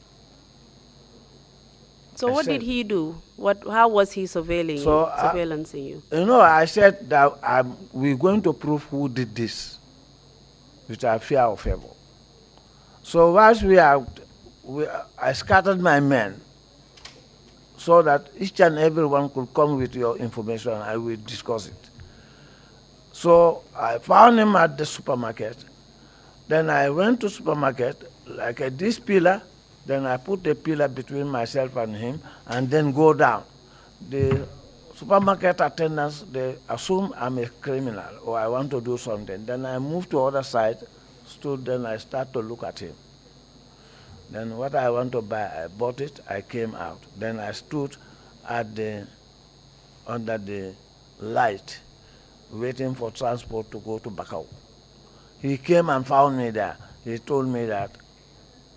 So what did he do? How was he surveillancing you? You know, I said that we're going to prove who did this, which I fear or favor. So whilst I scattered my men so that each and everyone could come with your information and I will discuss it. So I found him at the supermarket. Then I went to supermarket, like this pillar. Then I put the pillar between myself and him, and then go down. The supermarket attendants, they assume I'm a criminal or I want to do something. Then I move to other side, stood, then I start to look at him. Then what I want to buy, I bought it, I came out. Then I stood at under the light, waiting for transport to go to Bakau. He came and found me there. He told me that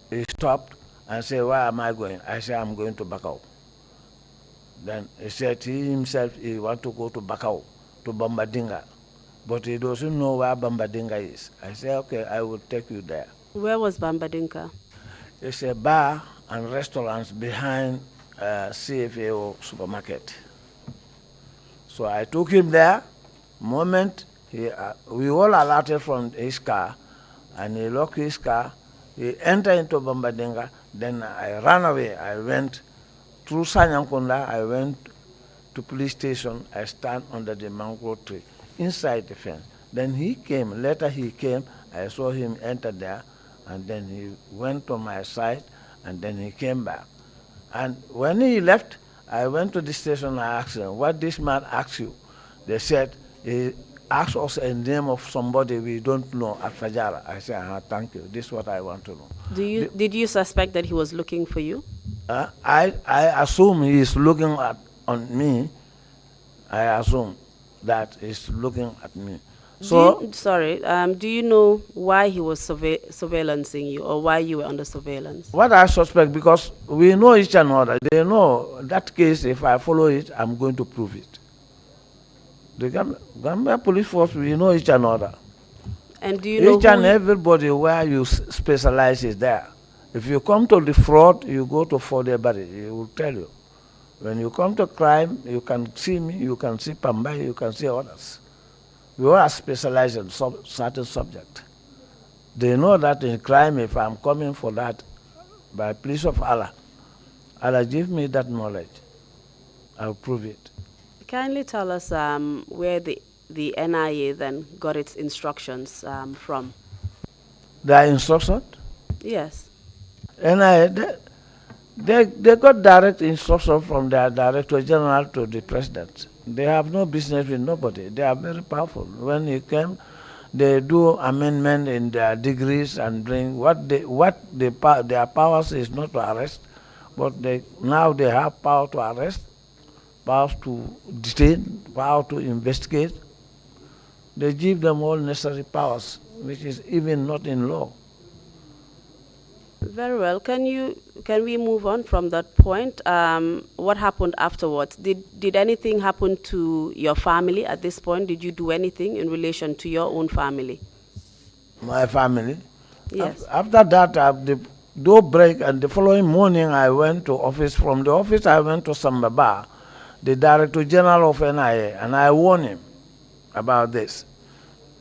he stopped and said, where am I going? I said, I'm going to Bakau. Then he said he himself, he want to go to Bakau, to Bambadinga. But he doesn't know where Bambadinga is. I said, okay, I will take you there. Where was Bambadinka? It's a bar and restaurants behind CFAO supermarket. So I took him there. Moment we all alerted from his car, and he locked his car. He entered into Bambadinga. Then I ran away. I went through Sanyankunda. I went to police station. I stand under the mango tree inside the fence. Then he came. Later he came. I saw him enter there, and then he went to my side, and then he came back. And when he left, I went to the station. I asked them, what this man asked you? They said, he asked us a name of somebody we don't know at Fajara. I said, thank you. This is what I want to know. Did you suspect that he was looking for you? I assume he is looking on me. I assume that he's looking at me. So, do you know why he was surveillancing you, or why you were under surveillance? What I suspect, because we know each other. They know that case, if I follow it, I'm going to prove it. The Gambia police force, we know each other. And do you know each and everybody where you specialize is there. If you come to the fraud, you go to Fodebari, he will tell you. When you come to crime, you can see me, you can see Pambai, you can see others. We all are specialized in certain subject. They know that in crime, if I'm coming for that, by pleas of Allah, Allah give me that knowledge. I'll prove it. Kindly tell us where the NIA then got its instructions from. Their instruction? Yes. NIA, they got direct instruction from their Director General to the President. They have no business with nobody. They are very powerful. When he came, they do amendment in their degrees and bring their powers is not to arrest, but now they have power to arrest, power to detain, power to investigate. They give them all necessary powers, which is even not in law. Very well. Can we move on from that point? What happened afterwards? Did anything happen to your family at this point? Did you do anything in relation to your own family? My family? Yes. After that, the door break, and the following morning I went to office. From the office I went to Sambaba, the Director General of NIA, and I warned him about this.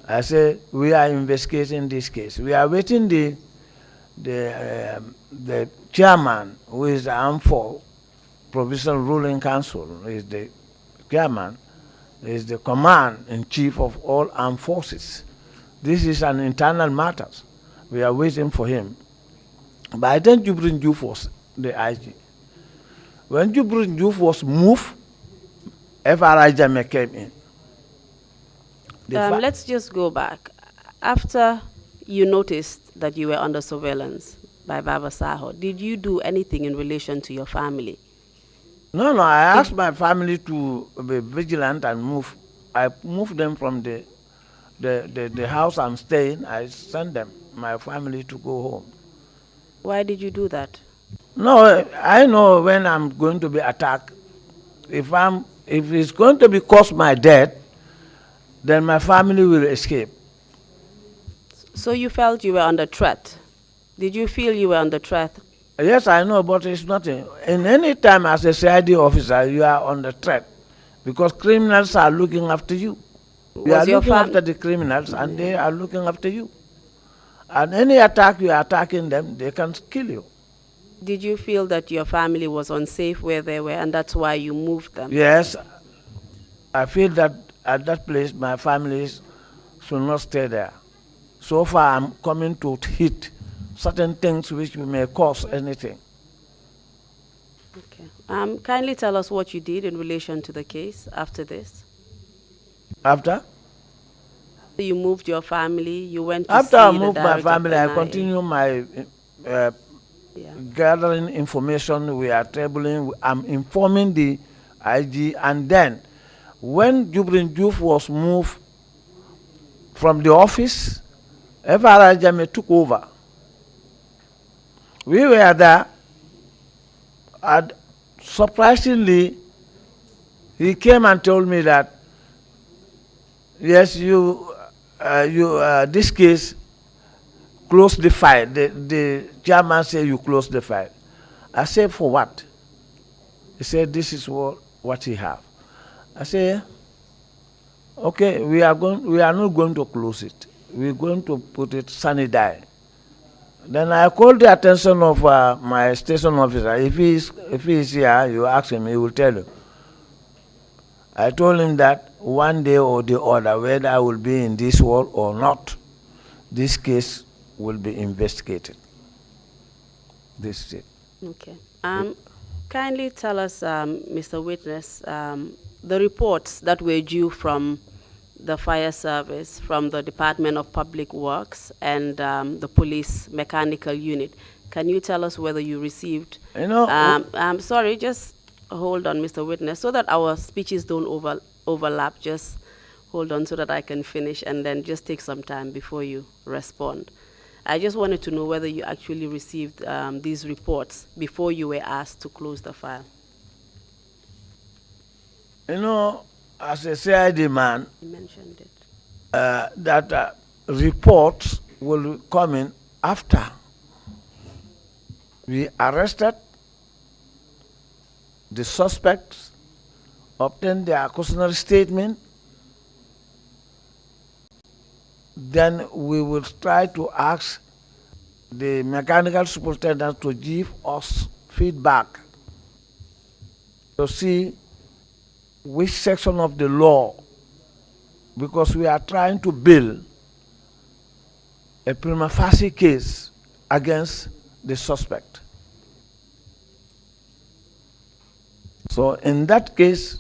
I said, we are investigating this case. We are waiting the chairman, who is the Armed Forces Provisional Ruling Council, is the chairman, is the command-in-chief of all armed forces. This is an internal matter. We are waiting for him. By then, Jubrin Juf was the IG. When Jubrin Juf was moved, FRI Jame came in. Let's just go back. After you noticed that you were under surveillance by Baba Saho, did you do anything in relation to your family? No, I asked my family to be vigilant and move. I moved them from the house I'm staying. I sent them, my family, to go home. Why did you do that? No, I know when I'm going to be attacked. If it's going to be cause my death, then my family will escape. So you felt you were under threat? Did you feel you were under threat? Yes, I know, but it's nothing. In any time as a CID officer, you are under threat because criminals are looking after you. You are looking after the criminals, and they are looking after you. And any attack you are attacking them, they can kill you. Did you feel that your family was unsafe where they were, and that's why you moved them? Yes, I feel that at that place my family should not stay there. So far I'm coming to hit certain things which may cause anything. Okay. Kindly tell us what you did in relation to the case after this. After? You moved your family, you went to After see I the moved my director of family, I NIA. continue my Yeah. gathering information. We are tabling. I'm informing the IG, and then when Jubrin Juf was moved from the office, FRI Jame took over. We were there, and surprisingly, he came and told me that, yes, this case, close the file. The chairman said you close the file. I said, for what? He said, this is what he have. I said, okay, we are not going to close it. We're going to put it sunny die. Then I called the attention of my station officer. If he is here, you ask him, he will tell you. I told him that one day or the other, whether I will be in this world or not, this case will be investigated. This is it. Okay. Kindly tell us, Mr. Witness, the reports that were due from the fire service, from the Department of Public Works, and the police mechanical unit. Can you tell us whether you received? You know, I'm sorry, just hold on, Mr. Witness, so that our speeches don't overlap. Just hold on so that I can finish, and then just take some time before you respond. I just wanted to know whether you actually received these reports before you were asked to close the file. you know, as a CID man, You mentioned it. that reports will come in after we arrested the suspects, obtained their cautionary statement, then we will try to ask the mechanical superintendent to give us feedback to see which section of the law, because we are trying to build a prima facie case against the suspect. So in that case,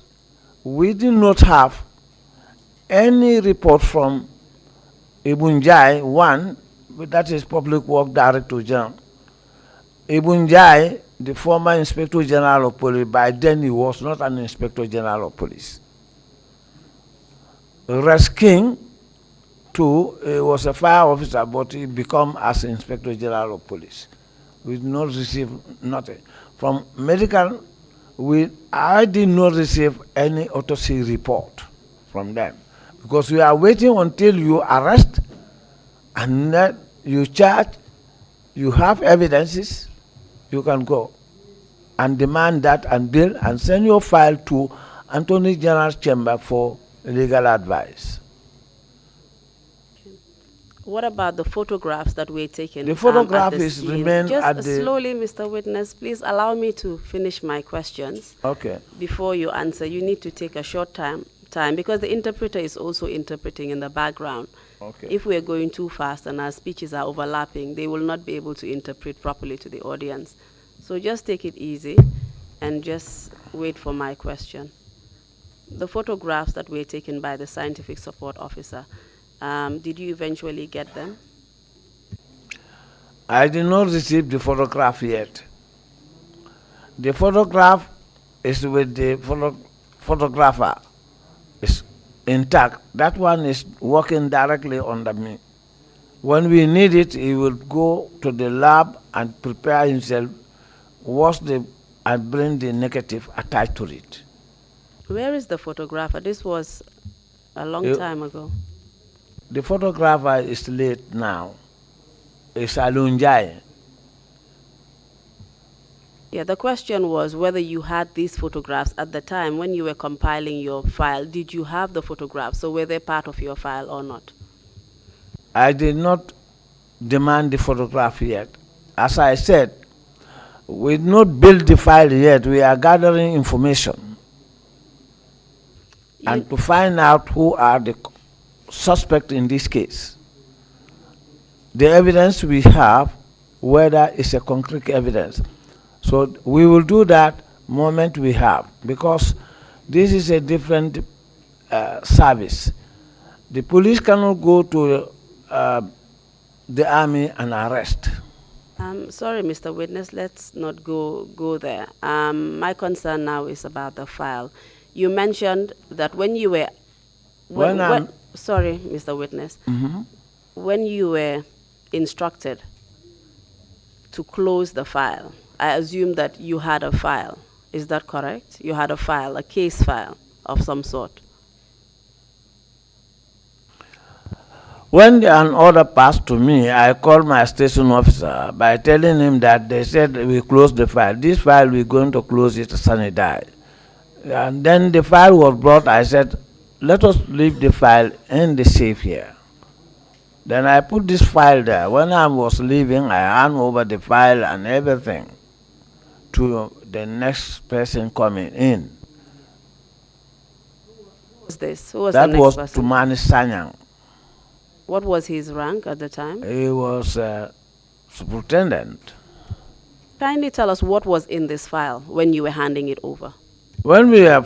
we did not have any report from Ibunjai, one, that is Public Work Director General. Ibunjai, the former Inspector General of Police, by then he was not an Inspector General of Police. King, too, was a fire officer, but he became as Inspector General of Police. We did not receive nothing. From medical, I did not receive any autopsy report from them, because we are waiting until you arrest and then you charge, you have evidences, you can go and demand that and bill and send your file to Attorney General's chamber for legal advice. What about the photographs that were taken? The photograph at the is scene? remain Just at the... slowly, Mr. Witness, please allow me to finish my questions. Okay. Before you answer, you need to take a short time because the interpreter is also interpreting in the background. Okay. If we are going too fast and our speeches are overlapping, they will not be able to interpret properly to the audience. So just take it easy and just wait for my question. The photographs that were taken by the scientific support officer, did you eventually get them? I did not receive the photograph yet. The photograph is with the photographer. It's intact. That one is working directly under me. When we need it, he will go to the lab and prepare himself, and bring the negative attached to it. Where is the photographer? This was a long time ago. The photographer is late now. It's Alunjai. Yeah, the question was whether you had these photographs at the time when you were compiling your file. Did you have the photographs? So were they part of your file or not? I did not demand the photograph yet. As I said, we did not build the file yet. We are gathering information and to find out who are the suspects in this case. The evidence we have, whether it's a concrete evidence. So we will do that moment we have, because this is a different service. The police cannot go to the army and arrest. Sorry, Mr. Witness, let's not go there. My concern now is about the file. You mentioned that when you were... sorry, Mr. Witness. When you were instructed to close the file, I assume that you had a file. Is that correct? You had a file, a case file of some sort. When an order passed to me, I called my station officer by telling him that they said we closed the file. This file, we're going to close it sunny day. And then the file was brought. I said, let us leave the file in the safe here. Then I put this file there. When I was leaving, I hand over the file and everything to the next person coming in. Who was this? Who was That the next was person? Tumani Sanyang. What was his rank at the time? He was superintendent. Kindly tell us what was in this file when you were handing it over. When we are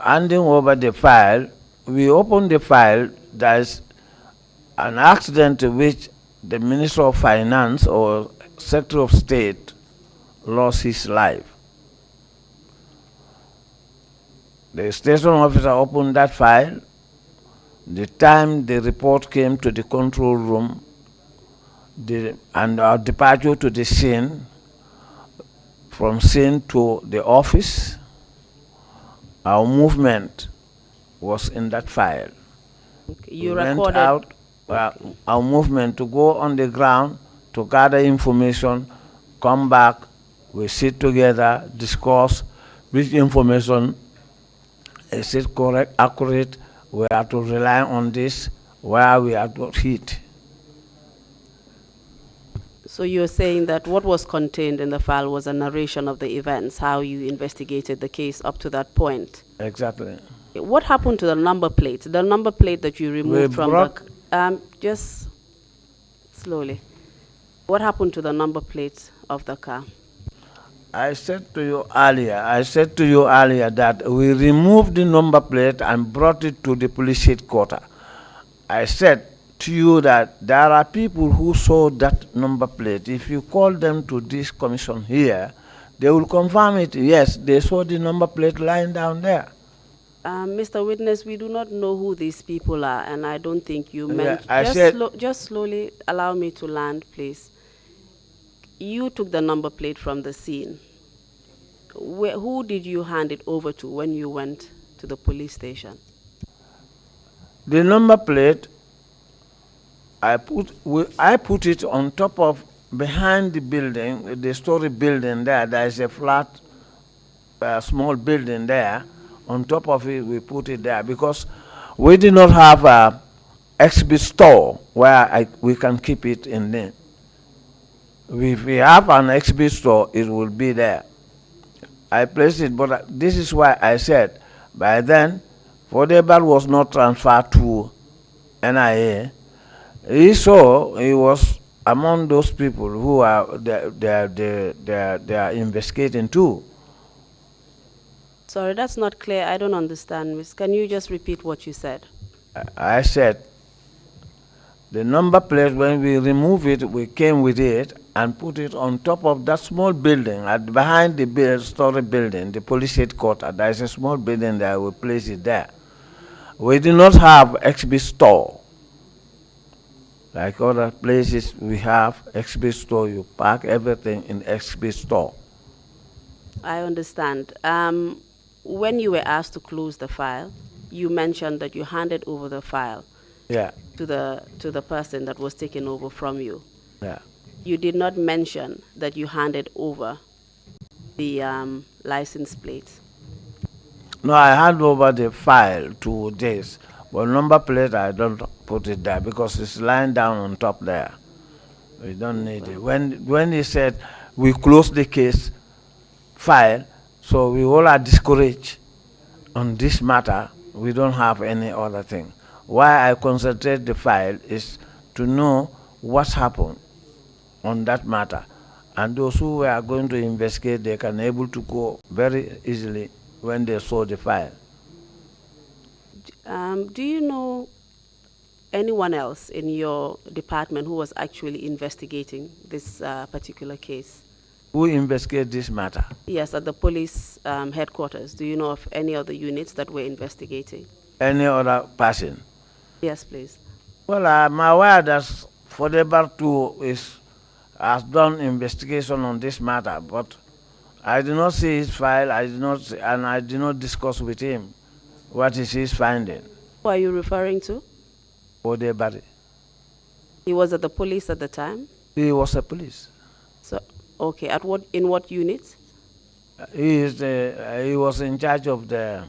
handing over the file, we open the file. There's an accident in which the Minister of Finance or Secretary of State lost his life. The station officer opened that file. The time the report came to the control room, and our departure to the scene, from scene to the office, our movement was in that file. Okay. You we recorded... went out, our movement to go on the ground to gather information, come back, we sit together, discuss which information is it correct, accurate, we have to rely on this, where we have to hit. So you're saying that what was contained in the file was a narration of the events, how you investigated the case up to that point. Exactly. What happened to the number plate? The number plate that you removed from the... just slowly. What happened to the number plate of the car? I said to you earlier that we removed the number plate and brought it to the police headquarters. I said to you that there are people who saw that number plate. If you call them to this commission here, they will confirm it. Yes, they saw the number plate lying down there. Mr. Witness, we do not know who these people are, and I don't think you meant... just slowly allow me to land, please. You took the number plate from the scene. Who did you hand it over to when you went to the police station? The number plate, I put it on top of, behind the building, the story building there. There is a flat, small building there. On top of it, we put it there because we did not have a exhibit store where we can keep it in there. If we have an exhibit store, it will be there. I placed it, but this is why I said, by then, Fodebal was not transferred to NIA. He was among those people who are they are investigating too. Sorry, that's not clear. I don't understand, Miss. Can you just repeat what you said? I said, the number plate, when we remove it, we came with it and put it on top of that small building, behind the story building, the police headquarters. There is a small building there, we place it there. We do not have exhibit store. Like other places, we have exhibit store, you park everything in exhibit store. I understand. When you were asked to close the file, you mentioned that you handed over the file to the person that was taken over from you. Yeah. You did not mention that you handed over the license plates. No, I hand over the file to this, but number plate I don't put it there because it's lying down on top there. We don't need it. When he said we close the case file, so we all are discouraged on this matter. We don't have any other thing. Why I concentrate the file is to know what's happened on that matter. And those who are going to investigate, they can able to go very easily when they saw the file. Do you know anyone else in your department who was actually investigating this particular case? Who investigate this matter? Yes, at the police headquarters. Do you know of any other units that were investigating? Any other person? Yes, please. Well, I'm aware that Fodebar 2 has done investigation on this matter, but I did not see his file. I did not discuss with him what is his finding. Who are you referring to? Fodebar. He was at the police at the time? He was a police. So, okay, in what unit? He was in charge of the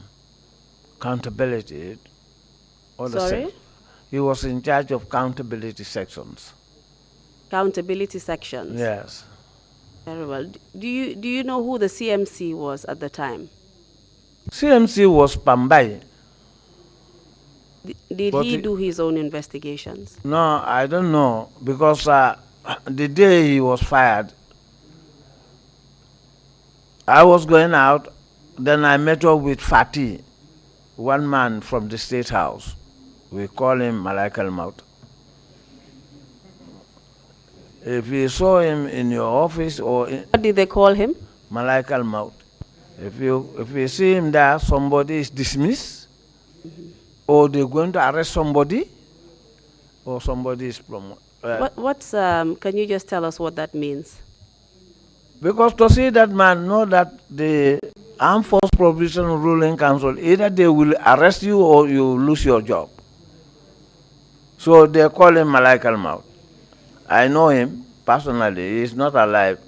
accountability. Sorry? He was in charge of accountability sections. Accountability sections? Yes. Very well. Do you know who the CMC was at the time? CMC was Pambai. Did he do his own investigations? No, I don't know, because the day he was fired, I was going out, then I met up with Fatih, one man from the State House. We call him Malaik al-Maut. If you saw him in your office or... What did they call him? Malaik al-Maut. If you see him there, somebody is dismissed, or they're going to arrest somebody, or somebody is promoted. Can you just tell us what that means? Because to see that man, know that the Armed Force Provision Ruling Council, either they will arrest you or you lose your job. So they call him Malaik al-Maut. I know him personally. He is not alive.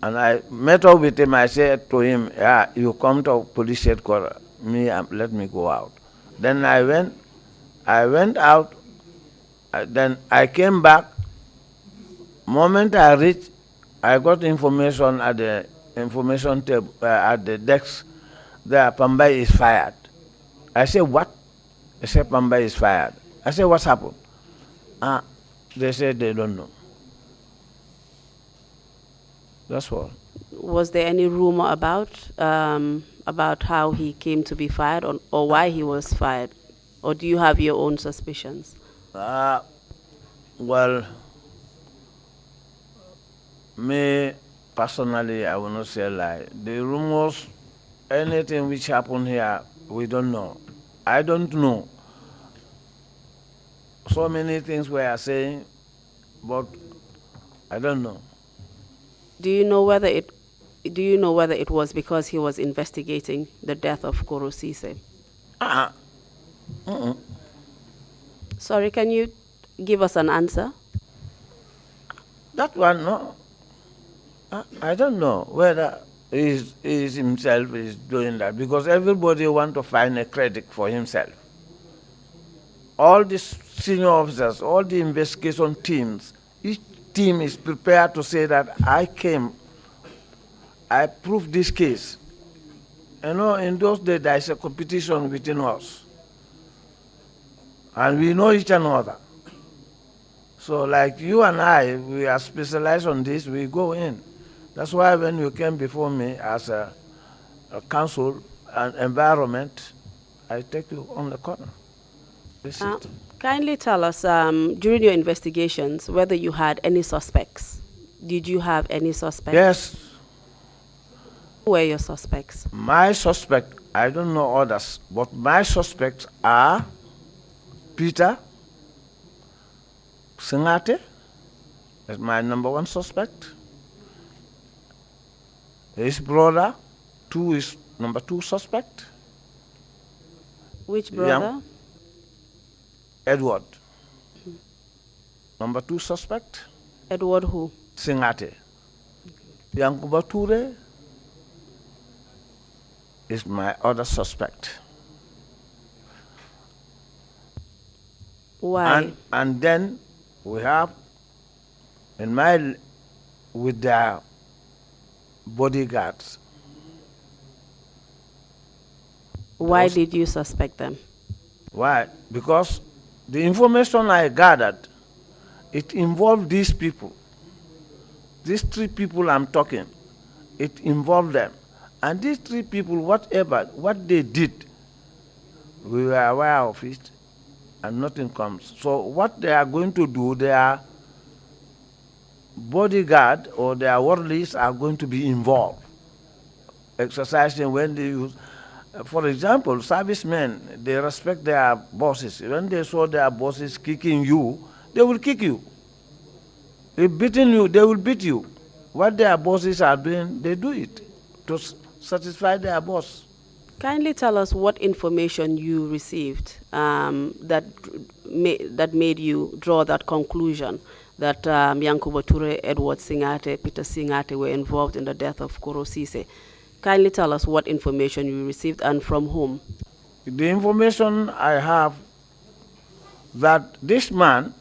And I met up with him. I said to him, yeah, you come to police headquarters. Let me go out. Then I went out. Then I came back. Moment I reached, I got information at the information table, at the desk. There, Pambai is fired. I said, what? They said, Pambai is fired. I said, what's happened? They said they don't know. That's all. Was there any rumor about how he came to be fired, or why he was fired? Or do you have your own suspicions? Well, me personally, I will not say a lie. The rumors, anything which happened here, we don't know. I don't know. So many things we are saying, but I don't know. Do you know whether it was because he was investigating the death of Koro Sise? Sorry, can you give us an answer? That one, no. I don't know whether he himself is doing that, because everybody wants to find a credit for himself. All the senior officers, all the investigation teams, each team is prepared to say that I proved this case. You know, in those days, there is a competition between us. And we know each another. So like you and I, we are specialized on this, we go in. That's why when you came before me as a council and environment, I take you on the corner. Kindly tell us, during your investigations, whether you had any suspects. Did you have any suspects? Yes. Who were your suspects? My suspect, I don't know others, but my suspects are Peter Singate, that's my number one suspect. His brother, is number two suspect. Which brother? Edward. Number two suspect. Edward who? Singate. Yankuba Ture is my other suspect. Why? And then we have with their bodyguards. Why did you suspect them? Why? Because the information I gathered, it involved these people. these 3 people I'm talking, it involved them. And these 3 people, what they did, we were aware of it, and nothing comes. So what they are going to do, their bodyguard or their warlords are going to be involved, exercising when they use. For example, servicemen, they respect their bosses. When they saw their bosses kicking you, they will kick you. If beating you, they will beat you. What their bosses are doing, they do it to satisfy their boss. Kindly tell us what information you received that made you draw that conclusion that Yankuba Toure, Edward Singate, Peter Singate were involved in the death of Koro Sise. Kindly tell us what information you received and from whom. The information I have that this man